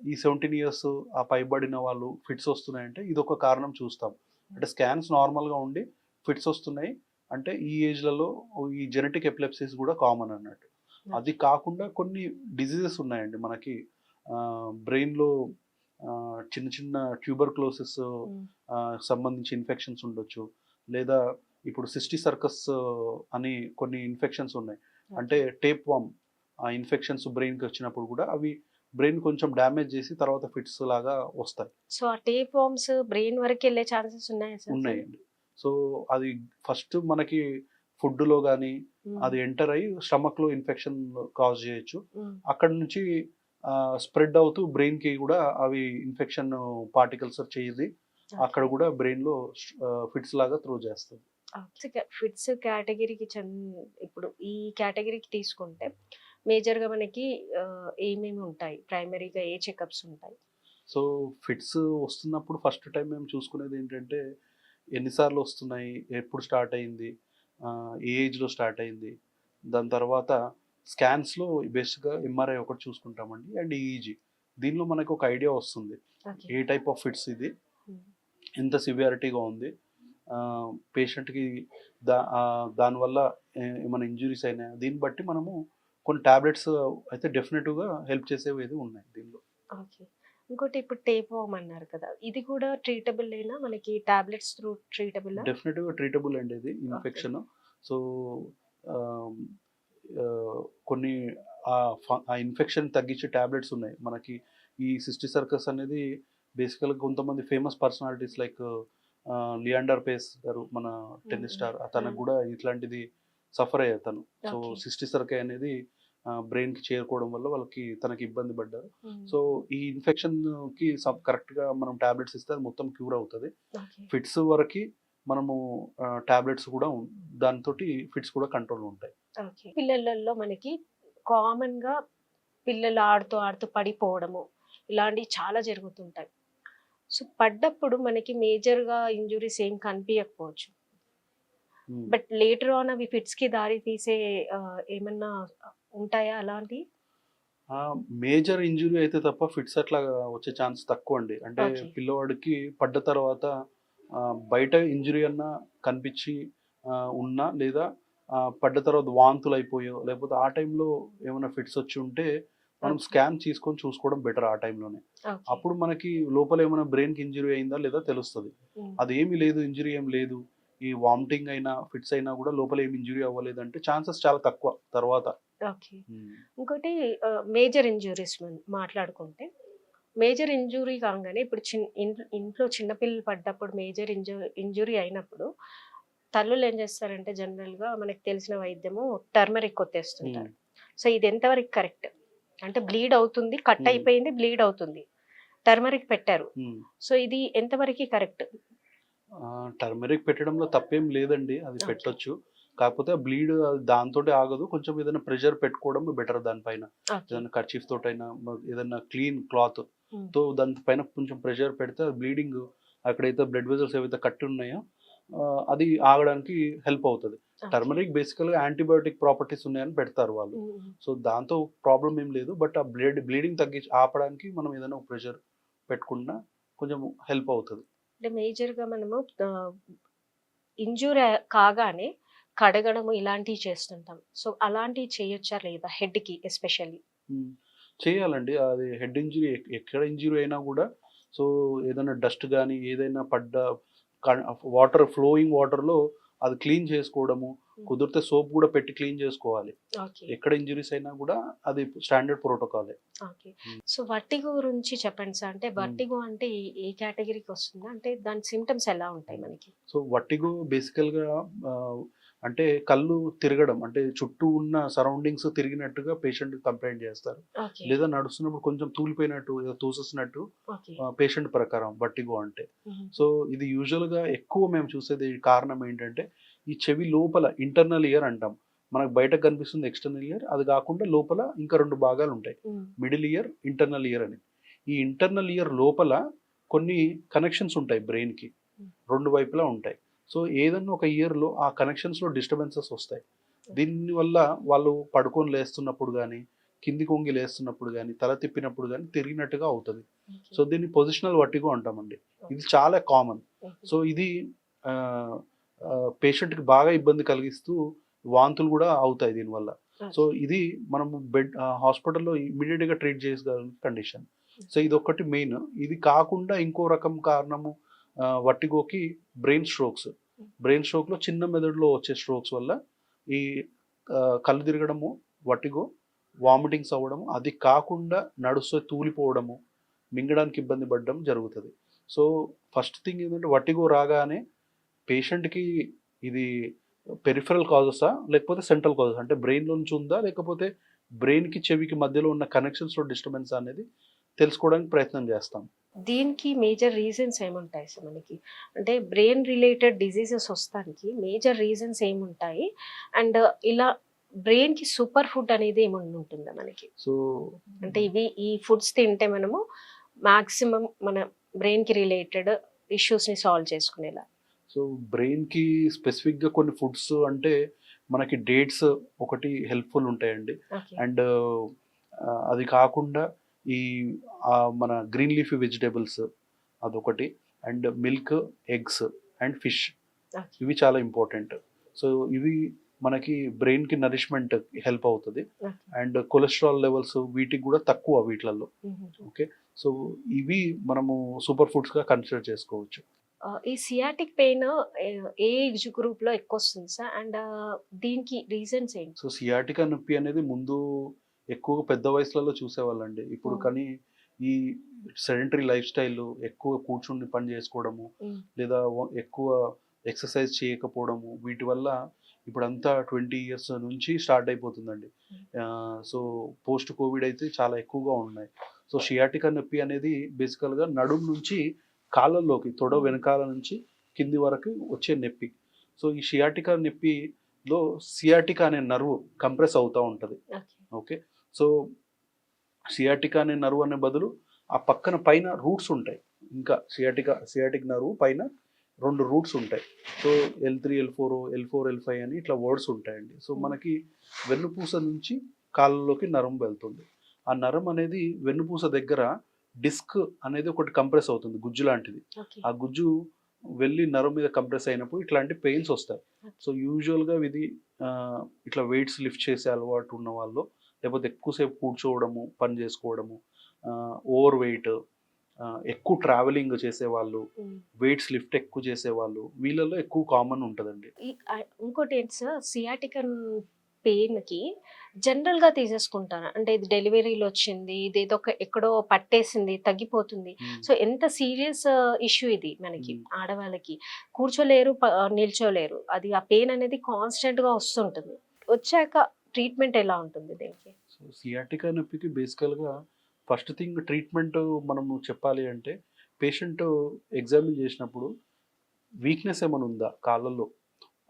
ఈ 17 ఇయర్స్ ఆ పైబడిన వాళ్ళు ఫిట్స్ వస్తున్నాయంటే ఇదొక కారణం చూస్తాం. అంటే స్కాన్స్ నార్మల్‌గా ఉండి ఫిట్స్ వస్తున్నాయి. అంటే ఈ ఏజ్‌లలో ఈ జెనెటిక్ ఎపిలెప్సీస్ గూడా కామన్ అన్నట్టు. అది ఓకే. కాకుండా కొన్ని డిసీజెస్ ఉన్నాయండి మనకి. బ్రెయిన్‌లో చిన్న చిన్న ట్యూబర్‌క్లోసిస్ హ్మ్. సంబంధించి ఇన్ఫెక్షన్స్ ఉండొచ్చు. లేదా ఇప్పుడు సిస్టిక్ సర్కస్ అని కొన్ని ఇన్ఫెక్షన్స్ ఉన్నాయి. అంటే ఓకే. టేప్ వార్మ్ ఆ ఇన్ఫెక్షన్స్ బ్రెయిన్‌కి వచ్చినప్పుడు కూడా అవి బ్రెయిన్ కొంచెం డ్యామేజ్ చేసి తర్వాత ఫిట్స్ లాగా వస్తాయి. సో, ఆ టేప్ వార్మ్స్ బ్రెయిన్ వరకెళ్ళే ఛాన్సెస్ ఉన్నాయా సార్ అసలు? ఉన్నాయండి. సో, అది ఫస్ట్ మనకి ఫుడ్‌లో గాని హ్మ్. అది ఎంటర్ అయ్యి స్టమక్‌లో ఇన్ఫెక్షన్ కాజ్ చేయొచ్చు. హ్మ్. అక్కడి నుంచి స్ప్రెడ్ అవుతూ బ్రెయిన్‌కి గూడా అవి ఇన్ఫెక్షన్ పార్టికల్స్ చేరి అక్కడ ఓకే. గూడా బ్రెయిన్‌లో ఫిట్స్ లాగా త్రో చేస్తది. ఫిట్స్ కేటగిరీకి ఇప్పుడు ఈ కేటగిరీకి తీసుకుంటే మేజర్‌గా మనకి ఏమేమి ఉంటాయి? ప్రైమరీగా ఏ చెకప్స్ ఉంటాయి? సో, ఫిట్స్ వస్తున్నప్పుడు ఫస్ట్ టైమ్ మేము చూసుకునేదేంటంటే, ఎన్ని సార్లు వస్తున్నాయి? ఎప్పుడు స్టార్ట్ అయింది? ఏ ఏజ్‌లో స్టార్ట్ అయింది? దాని తర్వాత స్కాన్స్‌లో బేసిక్‌గా ఎంఆర్ఐ ఒకటి చూసుకుంటామండి. And EEG. దీనిలో మనకు ఒక ఐడియా వస్తుంది. Okay. A type of fits ఇది? హ్మ్. ఎంత సివియారిటీగా ఉంది? పేషెంట్‌కి దానివల్ల ఏమైనా ఇంజ్యూరీస్ అయినాయా? దీన్ని బట్టి మనము కొన్ని టాబ్లెట్స్ అయితే డెఫినిటివ్‌గా హెల్ప్ చేసేవి ఉన్నాయి దీనిలో. ఓకే. ఇంకోటి ఇప్పుడు టేప్ వార్మ్ అన్నారు కదా! ఇది కూడా ట్రీటబులేనా? మనకి టాబ్లెట్స్ త్రూ ట్రీటబులా? డెఫినిట్‌గా ట్రీటబుల్ అండి ఇది ఓకే. ఇన్ఫెక్షన్. సో, ఆహ్, కొన్ని ఆ ఇన్ఫెక్షన్ తగ్గించే టాబ్లెట్స్ ఉన్నాయి. మనకి ఈ సిస్టిక్ సర్కస్ అనేది బేసికల్‌గా కొంతమంది famous personalities like Leander Paes garu మన హ్మ్. టెన్నిస్ హ్మ్. స్టార్. తనకు హ్మ్. గూడా ఇట్లాంటిది సఫర్ అయ్యారు తను. So, okay. సిస్టిక్ సర్కై అనేది బ్రెయిన్‌కి చేరుకోవడం వల్ల తనకి ఇబ్బంది పడ్డారు. హ్మ్. సో, ఈ ఇన్ఫెక్షన్‌కి కరెక్ట్‌గా మనం టాబ్లెట్స్ ఇస్తే అది మొత్తం క్యూర్ అవుతది. ఓకే. ఫిట్స్ వరకి మనము టాబ్లెట్స్ కూడా దానితోటి ఫిట్స్ కూడా కంట్రోల్‌లో ఉంటాయి. ఓకే. పిల్లలలో మనకి కామన్‌గా పిల్లలు ఆడుతూ, ఆడుతూ పడిపోవడము, ఇలాంటివి చాలా జరుగుతుంటాయి. సో, పడ్డప్పుడు మనకి మేజర్‌గా ఇంజ్యూరీస్ ఏం కనిపియకపోవచ్చు. హ్మ్. బట్ లేటర్ ఆన్ అవి ఫిట్స్‌కి దారి తీసే ఏమన్నా ఉంటాయా అలాంటియి? మేజర్ ఇంజ్యూరీ అయితే తప్ప ఫిట్స్ అట్లా వచ్చే ఛాన్స్ తక్కువండి. అంటే ఓకే. పిల్లవాడికి పడ్డ తర్వాత బయట ఇంజ్యూరీ అన్నా కనిపించి ఉన్నా లేదా పడ్డ తర్వాత వాంతులయిపోయో లేకపోతే ఆ టైంలో ఏమైనా ఫిట్స్ వచ్చి ఉంటే మనం ఓకే. స్కాన్ తీసుకొని చూసుకోవడం బెటర్ ఆ టైంలోనే. ఓకే. అప్పుడు మనకి లోపల ఏమైనా బ్రెయిన్‌కి ఇంజ్యూరీ అయిందా లేదా తెలుస్తది. హ్మ్. అదేమీ లేదు, ఇంజ్యూరీ ఏం లేదు. ఈ వామిటింగ్ అయినా, ఫిట్స్ అయినా కూడా లోపల ఏమి ఇంజ్యూరీ అవ్వలేదంటే ఛాన్సెస్ చాలా తక్కువ తర్వాత. ఓకే. హ్మ్. ఇంకోటి మేజర్ ఇంజ్యూరీస్ మాట్లాడుకుంటే, మేజర్ ఇంజ్యూరీ కాంగానే ఇప్పుడు ఇంట్లో చిన్న పిల్లలు పడ్డప్పుడు మేజర్ ఇంజ్యూరీ అయినప్పుడు తల్లులు ఏం చేస్తారంటే జనరల్‌గా మనకు తెలిసిన వైద్యము టర్మరిక్ హ్మ్. కొట్టేస్తుంటారు. సో, ఇది ఎంతవరకు కరెక్ట్? అంటే బ్లీడ్ అవుతుంది, కట్ హ్మ్. అయిపోయింది, బ్లీడ్ అవుతుంది. టర్మరిక్ పెట్టారు. హ్మ్. సో, ఇది ఎంతవరకి కరెక్ట్? టర్మరిక్ పెట్టడంలో తప్పేం లేదండి. అది ఓకే. పెట్టొచ్చు. కాకపోతే బ్లీడ్ దాంతోటే ఆగదు. కొంచెం ఏదైనా ప్రెషర్ పెట్టుకోవడం బెటర్ దానిపైన. ఓకే. ఏదైనా కర్చీఫ్ తోటైనా ఏదన్నా క్లీన్ క్లాత్‌తో హ్మ్. దాని పైన కొంచెం ప్రెషర్ పెడితే అది బ్లీడింగ్ అక్కడైతే బ్లడ్ వెసల్స్ ఏవైతే కట్టి ఉన్నాయో అది ఆగడానికి హెల్ప్ అవుతది. టర్మరిక్ బేసికల్‌గా యాంటీబయోటిక్ ప్రాపర్టీస్ ఉన్నాయని పెడతారు వాళ్ళు. సో, దాంతో ప్రాబ్లమ్ ఏం లేదు. బట్ ఆ బ్లీడింగ్ తగ్గించి ఆపడానికి మనం ఏదైనా ఒక ప్రెషర్ పెట్టుకున్నా కొంచెం హెల్ప్ అవుతది. అంటే మేజర్‌గా మనము ఇంజ్యూర్ కాగానే కడగడము ఇలాంటివి చేస్తుంటాం. సో, అలాంటివి చేయొచ్చా లేదా హెడ్‌కి ఎస్పెషల్లీ? హ్మ్. చేయాలండి. అది హెడ్ ఇంజ్యూరీ ఎక్కడ ఇంజ్యూరీ అయినా గూడా సో, ఏదైనా డస్ట్ గాని, ఏదైనా పడ్డ క ఫ్లోయింగ్ వాటర్‌లో అది క్లీన్ చేసుకోవడము, కుదిరితే సోప్ గూడా పెట్టి క్లీన్ చేసుకోవాలి. ఓకే. ఎక్కడ ఇంజ్యూరీస్ అయినా గూడా అది స్టాండర్డ్ ప్రోటోకాలే. ఓకే. హ్మ్. సో, వర్టిగో గురించి చెప్పండి సార్. అంటే హ్మ్. వర్టిగో అంటే ఏ కేటగరీకి వస్తుందా? అంటే దాని సింప్టమ్స్ ఎలా ఉంటాయి మనకి? సో, వర్టిగో బేసికల్‌గా అంటే కళ్ళు తిరగడం. అంటే చుట్టూ ఉన్న సరౌండింగ్స్ తిరిగినట్టుగా పేషెంట్ కంప్లెయింట్ చేస్తారు. ఓకే. లేదా నడుస్తున్నప్పుడు కొంచెం తూలిపోయినట్టు, ఏదో తోసేసినట్టు ఓకే. పేషెంట్ ప్రకారం వర్టిగో అంటే. హుహు. సో, ఇది యూజువల్‌గా ఎక్కువ మేము చూసేది కారణం ఏంటంటే, ఈ చెవి లోపల ఇంటర్నల్ ఇయర్ అంటాం. మనకు బయటకు కనిపిస్తుంది ఎక్స్టర్నల్ ఇయర్. అది కాకుండా లోపల ఇంకా 2 భాగాలుంటాయి. హ్మ్. మిడిల్ ఇయర్, ఇంటర్నల్ ఇయర్ అని. ఈ ఇంటర్నల్ ఇయర్ లోపల కొన్ని కనెక్షన్స్ ఉంటాయి బ్రెయిన్‌కి. హ్మ్. 2 వైపులా ఉంటాయి. సో, ఏదన్నా ఒక ఇయర్‌లో ఆ కనెక్షన్స్‌లో డిస్టర్బెన్సెస్ వస్తాయి. దీనివల్ల వాళ్ళు పడుకొని లేస్తున్నప్పుడు గానీ, కిందికి వంగి లేస్తున్నప్పుడు గానీ, తల తిప్పినప్పుడు గానీ తిరిగినట్టుగా అవుతది. ఓకే. సో, దీన్ని పొజిషనల్ వర్టిగో అంటామండి. ఇది చాలా కామన్. ఓకే. సో, ఇది ఆహ్, పేషెంట్‌కి బాగా ఇబ్బంది కలిగిస్తూ వాంతులు గూడా అవుతాయి దీనివల్ల. So, okay. ఇది మనము హాస్పిటల్‌లో ఇమ్మీడియేట్‌గా ట్రీట్ చేసేగలిగిన కండిషన్. సో, ఇదొక్కటి మెయిన్. ఇది కాకుండా ఇంకో రకం కారణము వర్టిగోకి బ్రెయిన్ స్ట్రోక్స్. బ్రెయిన్ స్ట్రోక్‌లో చిన్న మెదడులో వచ్చే స్ట్రోక్స్ వల్ల ఈ కళ్ళు తిరగడము, వర్టిగో, వామిటింగ్స్ అవ్వడము, అది కాకుండా నడుస్తూ తూలిపోవడము, మింగడానికి ఇబ్బంది పడడం జరుగుతది. సో, ఫస్ట్ థింగ్ ఏంటంటే వర్టిగో రాగానే పేషెంట్‌కి ఇది పెరిఫెరల్ కాజెసా? లేకపోతే సెంట్రల్ కాజెసా? అంటే బ్రెయిన్‌లో నుంచి ఉందా? లేకపోతే బ్రెయిన్‌కి, చెవికి మధ్యలో ఉన్న కనెక్షన్స్‌లో డిస్టర్బెన్సా అనేది తెలుసుకోవడానికి ప్రయత్నం చేస్తాం. దీనికి మేజర్ రీజన్స్ ఏముంటాయి సార్ మనకి? అంటే బ్రెయిన్ రిలేటెడ్ డిసీజెస్ వస్తానికి మేజర్ రీజన్స్ ఏముంటాయి? అండ్ ఇలా బ్రెయిన్‌కి సూపర్ ఫుడ్ అనేది ఏమన్నా ఉంటుందా మనకి? సో, అంటే ఈ ఫుడ్స్ తింటే మనము మాక్సిమం మన బ్రెయిన్‌కి రిలేటెడ్ ఇష్యూస్‌ని సాల్వ్ చేసుకునేలా. సో, బ్రెయిన్‌కి స్పెసిఫిక్‌గా కొన్ని ఫుడ్స్ అంటే మనకి డేట్స్ ఒకటి హెల్ప్‌ఫుల్ ఉంటాయండి. ఓకే. అండ్ అది కాకుండా ఈ మన గ్రీన్ లీఫీ వెజిటబుల్స్ అదొకటి. And milk, eggs and fish okay. ఇవి చాలా ఇంపార్టెంట్. సో, ఇవి మనకి బ్రెయిన్‌కి నరిష్‌మెంట్ హెల్ప్ అవుతది. ఓకే. అండ్ కొలెస్ట్రాల్ లెవెల్స్ వీటికి గూడా తక్కువ వీటిలల్లో. హుహు. ఓకే. సో, ఇవి మనము సూపర్ ఫుడ్స్‌గా కన్సిడర్ చేసుకోవచ్చు. ఈ సియాటిక్ పెయిన్ ఏ ఏజ్ గ్రూప్‌లో ఎక్కువొస్తుంది సార్? అండ్ దీనికి రీజన్స్ ఏంటి? సో, సియాటికా నొప్పి అనేది ముందు ఎక్కువగా పెద్ద వయసులలో చూసేవాళ్ళండి. ఇప్పుడు హ్మ్. కానీ ఈ సెడెంటరీ లైఫ్ స్టైలు, ఎక్కువ కూర్చొని పని చేసుకోవడము, హ్మ్. లేదా ఎక్కువ ఎక్సర్సైజ్ చేయకపోవడము, వీటి వల్ల ఇప్పుడంతా 20 ఇయర్స్ నుంచి స్టార్ట్ అయిపోతుందండి. సో, పోస్ట్ కోవిడ్ అయితే చాలా ఎక్కువగా ఉన్నాయి. సో, సియాటికా నొప్పి అనేది బేసికల్‌గా నడుము నుంచి కాళ్ళల్లోకి, తొడ వెనకాల నుంచి కింది వరకు వచ్చే నొప్పి. సో, ఈ సియాటికా నొప్పిలో సియాటికా అనే నర్వ్ కంప్రెస్ అవుతా ఉంటది. ఓకే. ఓకే. సో, సియాటికా అనే నర్వ్ అనే బదులు ఆ పక్కన పైన రూట్స్ ఉంటాయి. ఇంకా సియాటిక్ నర్వ్ పైన 2 రూట్స్ ఉంటాయి. So, L3, L4, L4, L5 అని ఇట్లా వర్డ్స్ ఉంటాయండి. సో, హ్మ్. మనకి వెన్నుపూస నుంచి కాళ్ళలోకి నరం వెళ్తుంది. ఆ నరం అనేది వెన్నుపూస దగ్గర డిస్క్ అనేది ఒకటి కంప్రెస్ అవుతుంది. గుజ్జు లాంటిది. ఓకే. ఆ గుజ్జు వెళ్లి నరం మీద కంప్రెస్ అయినప్పుడు ఇట్లాంటి పెయిన్స్ వస్తాయి. సో, యూజువల్‌గా ఇది ఇట్లా వెయిట్స్ లిఫ్ట్ చేసే అలవాటు ఉన్నవాళ్ళు, లేకపోతే ఎక్కువ సేపు కూర్చోవడము, పని చేసుకోవడము, ఓవర్ వెయిట్, ఎక్కువ ట్రావెలింగ్ చేసేవాళ్ళు, హ్మ్. వెయిట్స్ లిఫ్ట్ ఎక్కువ చేసేవాళ్ళు, వీళ్ళలో ఎక్కువ కామన్ ఉంటదండి. ఇంకోటేంటి సార్ సియాటికన్ పెయిన్‌కి జనరల్‌గా తీసేసుకుంటారు. అంటే ఇది డెలివరీలో వచ్చింది. ఇదేదో ఎక్కడో పట్టేసింది, తగ్గిపోతుంది. హ్మ్. సో, ఎంత సీరియస్ ఇష్యూ ఇది మనకి హ్మ్. ఆడవాళ్ళకి. కూర్చోలేరు, నిల్చోలేరు. అది ఆ పెయిన్ అనేది కాన్స్టెంట్‌గా వస్తుంటుంది. వచ్చాక ట్రీట్మెంట్ ఎలా ఉంటుంది దీనికి? సో, సియాటికా నొప్పికి బేసికల్‌గా ఫస్ట్ థింగ్ ట్రీట్మెంట్ మనము చెప్పాలి అంటే, పేషెంట్ ఎగ్జామిన్ చేసినప్పుడు వీక్‌నెస్ ఏమైనా ఉందా కాళ్ళలో?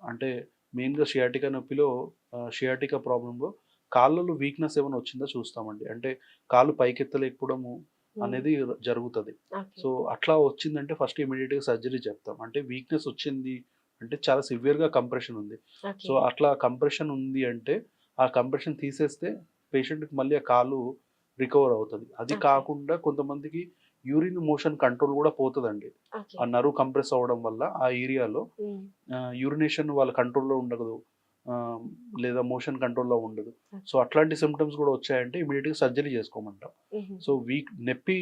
అంటే మెయిన్‌గా షియాటికా నొప్పిలో షియాటికా ప్రాబ్లమ్‌లో కాళ్ళలో వీక్‌నెస్ ఏమైనా వచ్చిందా చూస్తామండి. అంటే కాళ్ళు పైకెత్తలేకపోవడము హ్మ్. అనేది జరుగుతది. ఓకే. సో, అట్లా వచ్చిందంటే ఫస్ట్ ఇమ్మీడియేట్‌గా సర్జరీ చెప్తాం. అంటే వీక్‌నెస్ వచ్చింది, అంటే చాలా సివియర్గా కంప్రెషన్ ఉంది. సో అట్లా కంప్రెషన్ ఉంది అంటే ఆ కంప్రెషన్ తీసేస్తే పేషెంట్కి మళ్ళీ ఆ కాలు రికవర్ అవుతుంది. అది కాకుండా కొంతమందికి యూరిన్ మోషన్ కంట్రోల్ కూడా పోతుందండి. ఆ నర్వ్ కంప్రెస్ అవ్వడం వల్ల ఆ ఏరియాలో యూరినేషన్ వాళ్ళ కంట్రోల్లో ఉండదు, లేదా మోషన్ కంట్రోల్లో ఉండదు. సో అట్లాంటి సిమ్టమ్స్ కూడా వచ్చాయంటే ఇమీడియట్గా సర్జరీ చేసుకోమంటాం. సో నొప్పి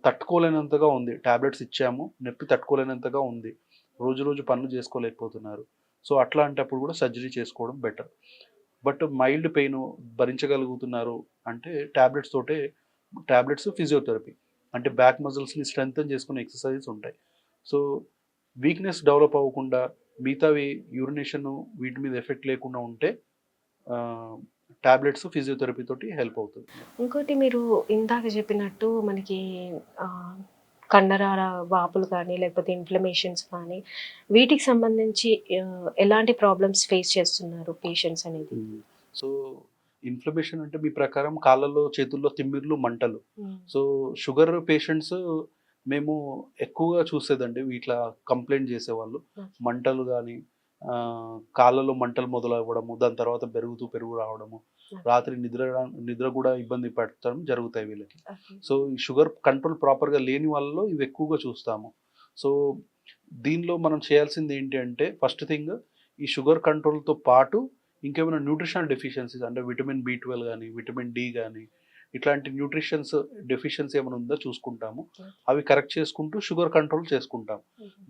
తట్టుకోలేనంతగా ఉంది, టాబ్లెట్స్ ఇచ్చాము, నొప్పి తట్టుకోలేనంతగా ఉంది, రోజు రోజు పనులు చేసుకోలేకపోతున్నారు. సో అట్లాంటప్పుడు కూడా సర్జరీ చేసుకోవడం బెటర్. బట్ మైల్డ్ పెయిన్ భరించగలుగుతున్నారు అంటే టాబ్లెట్స్ ఫిజియోథెరపీ అంటే బ్యాక్ మజిల్స్ని స్ట్రెంగ్తన్ చేసుకునే ఎక్సర్సైజెస్ ఉంటాయి. సో వీక్నెస్ డెవలప్ అవ్వకుండా మిగతావి యూరినేషన్ వీటి మీద ఎఫెక్ట్ లేకుండా ఉంటే టాబ్లెట్స్ ఫిజియోథెరపీ తోటి హెల్ప్ అవుతుంది. ఇంకోటి మీరు ఇందాక చెప్పినట్టు మనకి కండరాల వాపులు కానీ లేకపోతే ఇన్ఫ్లమేషన్స్ కానీ వీటికి సంబంధించి ఎలాంటి ప్రాబ్లమ్స్ ఫేస్ చేస్తున్నారు పేషెంట్స్ అనేది? సో ఇన్ఫ్లమేషన్ అంటే మీ ప్రకారం కాళ్ళలో చేతుల్లో తిమ్మిర్లు మంటలు. సో షుగర్ పేషెంట్స్ మేము ఎక్కువగా చూసేదండి ఇట్లా కంప్లైంట్ చేసేవాళ్ళు, మంటలు కానీ కాళ్ళలో మంటలు మొదలవ్వడము, దాని తర్వాత పెరుగు రావడము, రాత్రి నిద్ర కూడా ఇబ్బంది పెట్టడం జరుగుతాయి వీళ్ళకి. సో ఈ షుగర్ కంట్రోల్ ప్రాపర్గా లేని వాళ్ళలో ఇవి ఎక్కువగా చూస్తాము. సో దీనిలో మనం చేయాల్సింది ఏంటి అంటే ఫస్ట్ థింగ్ ఈ షుగర్ కంట్రోల్తో పాటు ఇంకేమైనా న్యూట్రిషనల్ డెఫిషియన్సీస్ అంటే విటమిన్ B12 కానీ విటమిన్ D కానీ ఇట్లాంటి న్యూట్రిషన్స్ డెఫిషియన్సీ ఏమైనా ఉందో చూసుకుంటాము. అవి కరెక్ట్ చేసుకుంటూ షుగర్ కంట్రోల్ చేసుకుంటాము.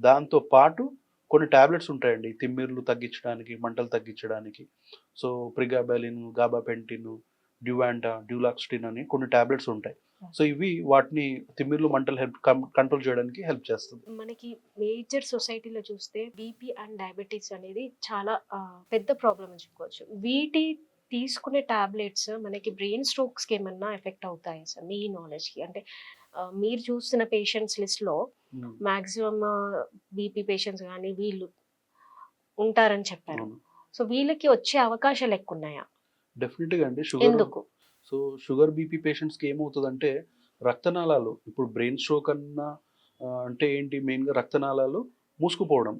దాంతో పాటు కొన్ని టాబ్లెట్స్ ఉంటాయండి తిమ్మిర్లు తగ్గించడానికి, మంటలు తగ్గించడానికి. సో ప్రిగాబాలిన్, గాబాపెంటిన్, డ్యూవాంటా, డ్యూలాక్స్టిన్ అని కొన్ని టాబ్లెట్స్ ఉంటాయి. సో ఇవి వాటిని తిమ్మిర్లు మంటలు కంట్రోల్ చేయడానికి హెల్ప్ చేస్తుంది. మనకి మేజర్ సొసైటీలో చూస్తే బీపీ అండ్ డయాబెటీస్ అనేది చాలా పెద్ద ప్రాబ్లం అని చెప్పుకోవచ్చు. వీటి తీసుకునే టాబ్లెట్స్ మనకి బ్రెయిన్ స్ట్రోక్స్కి ఏమన్నా ఎఫెక్ట్ అవుతాయా సార్ మీ నాలెడ్జ్కి? అంటే మీరు చూస్తున్న పేషెంట్స్ లిస్ట్లో మాక్సిమం బీపీ పేషెంట్స్ కానీ వీళ్ళు ఉంటారని చెప్పారు. సో వీళ్ళకి వచ్చే అవకాశాలు ఎక్కువ ఉన్నాయా? డెఫినెట్గా అండి. ఎందుకు? సో షుగర్ బీపీ పేషెంట్స్కి ఏమవుతుందంటే రక్తనాళాలు, ఇప్పుడు బ్రెయిన్ స్ట్రోక్ అన్నా అంటే ఏంటి, మెయిన్గా రక్తనాళాలు మూసుకుపోవడం.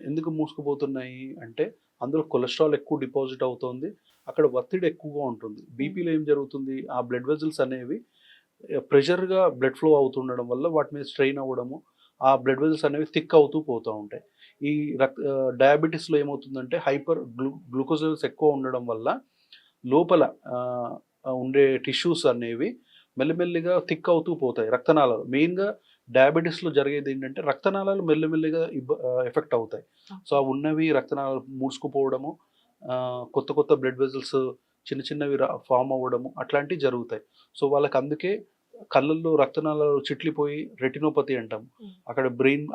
ఎందుకు మూసుకుపోతున్నాయి అంటే అందులో కొలెస్ట్రాల్ ఎక్కువ డిపాజిట్ అవుతుంది, అక్కడ ఒత్తిడి ఎక్కువగా ఉంటుంది. బీపీలో ఏం జరుగుతుంది, ఆ బ్లడ్ వెజల్స్ అనేవి ప్రెషర్గా బ్లడ్ ఫ్లో అవుతుండడం వల్ల వాటి మీద స్ట్రెయిన్ అవ్వడము, ఆ బ్లడ్ వెజల్స్ అనేవి థిక్ అవుతూ పోతూ ఉంటాయి. ఈ డయాబెటీస్లో ఏమవుతుందంటే గ్లూకోజ్ లెవెల్స్ ఎక్కువ ఉండడం వల్ల లోపల ఉండే టిష్యూస్ అనేవి మెల్లిమెల్లిగా థిక్ అవుతూ పోతాయి. రక్తనాళాలు మెయిన్గా డయాబెటీస్లో జరిగేది ఏంటంటే రక్తనాళాలు మెల్లిమెల్లిగా ఎఫెక్ట్ అవుతాయి. సో ఆ ఉన్నవి రక్తనాళాలు మూసుకుపోవడము, కొత్త కొత్త బ్లడ్ వెజల్స్ చిన్నవి ఫామ్ అవ్వడము అట్లాంటివి జరుగుతాయి. సో వాళ్ళకి అందుకే కళ్ళల్లో రక్తనాళాలు చిట్లిపోయి రెటినోపతి అంటాము, అక్కడ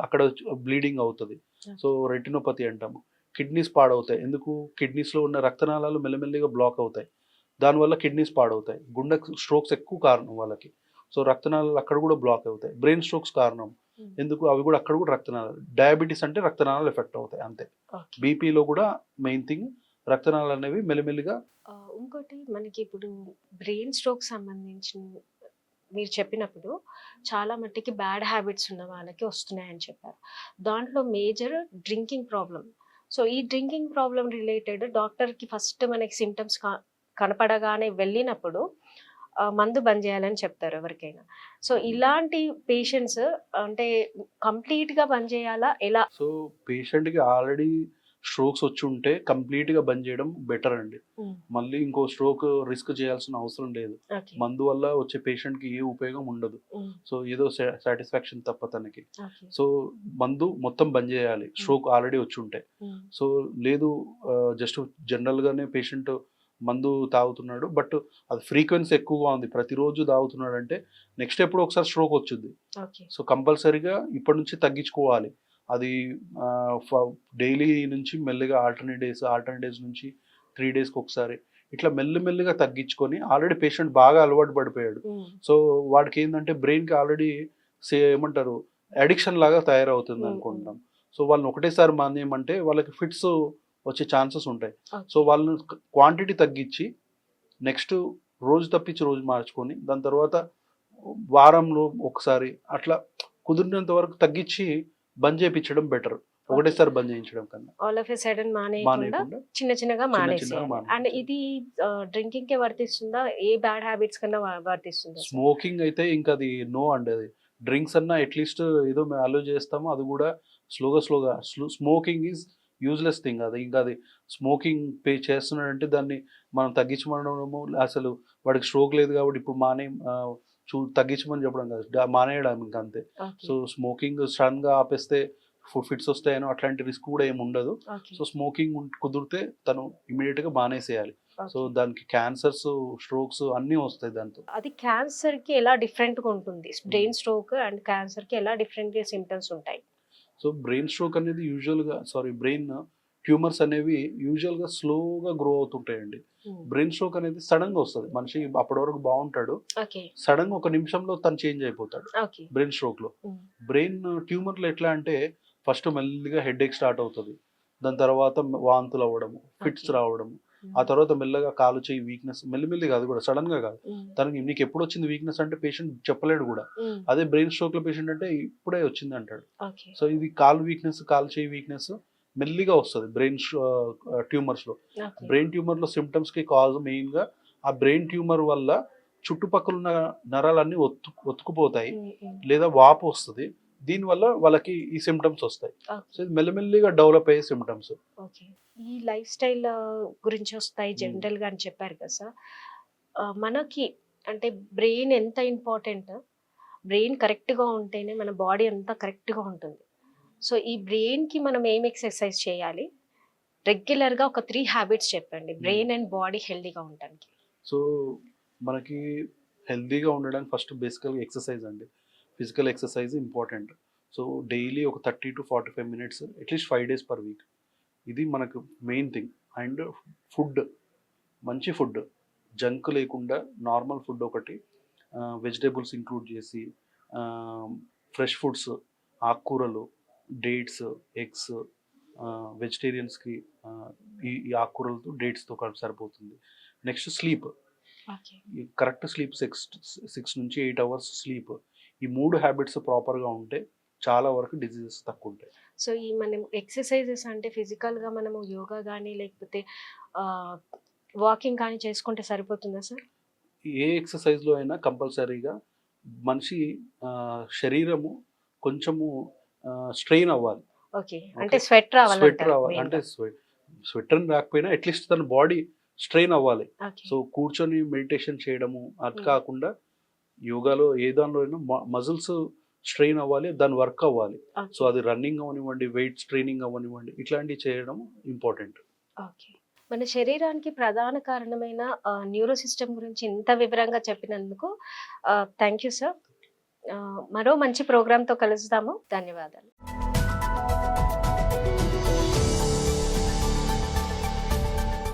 అక్కడ బ్లీడింగ్ అవుతుంది. సో రెటినోపతి అంటాము. కిడ్నీస్ పాడవుతాయి. ఎందుకు, కిడ్నీస్లో ఉన్న రక్తనాళాలు మెల్లమెల్లిగా బ్లాక్ అవుతాయి, దానివల్ల కిడ్నీస్ పాడవుతాయి. గుండె స్ట్రోక్స్ ఎక్కువ కారణం వాళ్ళకి. సో రక్తనాళాలు అక్కడ కూడా బ్లాక్ అవుతాయి. బ్రెయిన్ స్ట్రోక్స్ కారణం ఎందుకు, అవి కూడా అక్కడ కూడా రక్తనాళాలు. డయాబెటీస్ అంటే రక్తనాళాలు ఎఫెక్ట్ అవుతాయి అంతే. బీపీలో కూడా మెయిన్ థింగ్ రక్తనాళాలు అనేవి మెల్లిమెల్లిగా. ఇంకోటి మనకి ఇప్పుడు బ్రెయిన్ స్ట్రోక్ సంబంధించిన మీరు చెప్పినప్పుడు చాలా మట్టికి బ్యాడ్ హ్యాబిట్స్ ఉన్న వాళ్ళకి వస్తున్నాయని చెప్పారు. దాంట్లో మేజర్ డ్రింకింగ్ ప్రాబ్లం. సో ఈ డ్రింకింగ్ ప్రాబ్లం రిలేటెడ్ డాక్టర్కి ఫస్ట్ మనకి సిమ్టమ్స్ కనపడగానే వెళ్ళినప్పుడు మందు బంద్ చేయాలని చెప్తారు ఎవరికైనా. సో ఇలాంటి పేషెంట్స్ అంటే కంప్లీట్గా బంద్ చేయాలా ఎలా? సో పేషెంట్కి ఆల్రెడీ స్ట్రోక్స్ వచ్చి ఉంటే కంప్లీట్గా బంద్ చేయడం బెటర్ అండి. మళ్ళీ ఇంకో స్ట్రోక్ రిస్క్ చేయాల్సిన అవసరం లేదు. మందు వల్ల వచ్చే పేషెంట్కి ఏ ఉపయోగం ఉండదు. సో ఏదో సాటిస్ఫాక్షన్ తప్ప తనకి. సో మందు మొత్తం బంద్ చేయాలి స్ట్రోక్ ఆల్రెడీ వచ్చి ఉంటే. సో లేదు జస్ట్ జనరల్గానే పేషెంట్ మందు తాగుతున్నాడు, బట్ అది ఫ్రీక్వెన్సీ ఎక్కువగా ఉంది, ప్రతిరోజు తాగుతున్నాడు అంటే నెక్స్ట్ ఎప్పుడు ఒకసారి స్ట్రోక్ వచ్చింది. సో కంపల్సరీగా ఇప్పటి నుంచి తగ్గించుకోవాలి. అది డైలీ నుంచి మెల్లిగా ఆల్టర్నేట్ డేస్ నుంచి 3 డేస్కి ఒకసారి ఇట్లా మెల్లిగా తగ్గించుకొని, ఆల్రెడీ పేషెంట్ బాగా అలవాటు పడిపోయాడు. సో వాడికి ఏంటంటే బ్రెయిన్కి ఆల్రెడీ ఏమంటారు అడిక్షన్ లాగా తయారవుతుంది అనుకుంటాం. సో వాళ్ళని ఒకటేసారి మానేయమంటే వాళ్ళకి ఫిట్స్ వచ్చే ఛాన్సెస్ ఉంటాయి. సో వాళ్ళని క్వాంటిటీ తగ్గించి నెక్స్ట్ రోజు తప్పించి రోజు మార్చుకొని దాని తర్వాత వారంలో ఒకసారి అట్లా కుదిరినంత వరకు తగ్గించి బంద్ చేయించడం బెటర్. ఒకటేసారి బంద్ చేయించడం కన్నా ఆల్ ఆఫ్ ఎ సడన్ మానేయకుండా మానేయకుండా చిన్న చిన్నగా చిన్నగా మానేసేయాలి. అండ్ మానేయాలి. ఇది డ్రింకింగ్ కే వర్తిస్తుందా, ఏ బ్యాడ్ హ్యాబిట్స్ కన్నా వర్తిస్తుందా సార్? స్మోకింగ్ అయితే ఇంకా అది నో అండి. అది డ్రింక్స్ అన్నా అట్లీస్ట్ ఏదో మేము అలో చేస్తాము, అది కూడా స్లోగా స్మోకింగ్ ఈజ్ యూజ్లెస్ థింగ్. అది ఇంకా అది స్మోకింగ్ చేస్తున్నాడంటే దాన్ని మనం తగ్గించమనడము, అసలు వాడికి స్ట్రోక్ లేదు కాబట్టి ఇప్పుడు తగ్గించమని చెప్పడం కాదు, మానేయడం ఇంకా అంతే. ఓకే. సో స్మోకింగ్ సడన్ గా ఆపేస్తే ఫిట్స్ వస్తాయనో అట్లాంటి రిస్క్ కూడా ఏమి ఉండదు. ఓకే. సో స్మోకింగ్ కుదిరితే తను ఇమీడియట్ గా మానేసేయాలి. So okay. దానికి క్యాన్సర్స్, స్ట్రోక్స్ అన్నీ వస్తాయి దాంతో. అది క్యాన్సర్ కి ఎలా డిఫరెంట్ గా ఉంటుంది? బ్రెయిన్ స్ట్రోక్ అండ్ క్యాన్సర్ కి ఎలా డిఫరెంట్ గా సిమ్టమ్స్ ఉంటాయి? సో బ్రెయిన్ స్ట్రోక్ అనేది బ్రెయిన్ ట్యూమర్స్ అనేవి యూజువల్గా స్లోగా గ్రో అవుతుంటాయండి. బ్రెయిన్ స్ట్రోక్ అనేది సడన్ గా వస్తుంది. మనిషి అప్పటి వరకు బాగుంటాడు, ఓకే. సడన్ గా ఒక నిమిషంలో తను చేంజ్ అయిపోతాడు ఓకే. బ్రెయిన్ స్ట్రోక్ లో. బ్రెయిన్ ట్యూమర్లు ఎట్లా అంటే ఫస్ట్ మెల్లిగా హెడేక్ స్టార్ట్ అవుతుంది, దాని తర్వాత వాంతులు అవ్వడము, ఫిట్స్ Okay. రావడము, ఆ తర్వాత మెల్లగా కాలు చేయి వీక్నెస్, మెల్లిమెల్లిగా, అది కూడా సడన్ గా కాదు. తనకి నీకు ఎప్పుడు వచ్చింది వీక్నెస్ అంటే పేషెంట్ చెప్పలేడు కూడా. అదే బ్రెయిన్ స్ట్రోక్ లో పేషెంట్ అంటే ఇప్పుడే వచ్చింది అంటాడు. ఓకే. సో ఇది కాలు వీక్నెస్, కాలు చేయి వీక్నెస్ మెల్లిగా వస్తుంది బ్రెయిన్ ట్యూమర్స్ లో. ఓకే. బ్రెయిన్ ట్యూమర్ లో సిమ్టమ్స్ కి కాజ్ మెయిన్ గా ఆ బ్రెయిన్ ట్యూమర్ వల్ల చుట్టుపక్కల ఉన్న నరాలన్నీ ఒత్తుకుపోతాయి, లేదా వాపు వస్తుంది. దీనివల్ల వాళ్ళకి ఈ సిమ్టమ్స్ వస్తాయి. సో ఇది మెల్లమెల్లిగా డెవలప్ అయ్యే సిమ్టమ్స్. ఓకే. ఈ లైఫ్ స్టైల్ గురించి వస్తాయి జనరల్ గా అని చెప్పారు కదా సార్. మనకి అంటే బ్రెయిన్ ఎంత ఇంపార్టెంట్, బ్రెయిన్ కరెక్ట్ గా ఉంటేనే మన బాడీ అంతా కరెక్ట్ గా ఉంటుంది. సో ఈ బ్రెయిన్ కి మనం ఏం ఎక్సర్సైజ్ చేయాలి? రెగ్యులర్ గా ఒక 3 హ్యాబిట్స్ చెప్పండి బ్రెయిన్ అండ్ బాడీ హెల్దీగా ఉండడానికి. సో మనకి హెల్దీగా ఉండడానికి ఫస్ట్ బేసికల్గా ఎక్సర్సైజ్ అండి. Physical exercise important. So daily ఒక 30 to 45 minutes at least 5 days per week. ఇది మనకు మెయిన్ థింగ్. అండ్ ఫుడ్, మంచి ఫుడ్, జంక్ లేకుండా నార్మల్ ఫుడ్ ఒకటి, వెజిటేబుల్స్ ఇంక్లూడ్ చేసి, ఫ్రెష్ ఫుడ్స్, ఆకుకూరలు, డేట్స్, ఎగ్స్. వెజిటేరియన్స్కి ఈ ఆకుకూరలతో డేట్స్తో కలిపి సరిపోతుంది. Next sleep, okay. Correct sleep 6 నుంచి 8 hours స్లీప్. ఈ 3 హ్యాబిట్స్ ప్రాపర్గా ఉంటే చాలా వరకు డిజీజెస్ తక్కువ ఉంటాయి. సో ఈ మనం ఎక్సర్సైజెస్ అంటే ఫిజికల్ గా మనము యోగా కానీ లేకపోతే వాకింగ్ కానీ చేసుకుంటే సరిపోతుందా సార్? ఏ ఎక్సర్సైజ్లో అయినా కంపల్సరీగా మనిషి శరీరము కొంచెము స్ట్రెయిన్ అవ్వాలి. ఓకే. అంటే స్వెట్ రావాలి. స్వెట్ రావాలి అంటే స్వెట్ అని రాకపోయినా అట్లీస్ట్ తన బాడీ స్ట్రెయిన్ అవ్వాలి. సో కూర్చొని మెడిటేషన్ చేయడము అది కాకుండా యోగాలో ఏ దానిలో అయినా మజిల్స్ స్ట్రెయిన్ అవ్వాలి, దాని వర్క్ అవ్వాలి. సో అది రన్నింగ్ అవనివ్వండి, వెయిట్స్ ట్రైనింగ్ అవనివ్వండి, ఇట్లాంటివి చేయడం ఇంపార్టెంట్. ఓకే. మన శరీరానికి ప్రధాన కారణమైన న్యూరో సిస్టమ్ గురించి ఇంత వివరంగా చెప్పినందుకు థ్యాంక్ యూ సార్. మరో మంచి ప్రోగ్రామ్తో కలుస్తాము. ధన్యవాదాలు.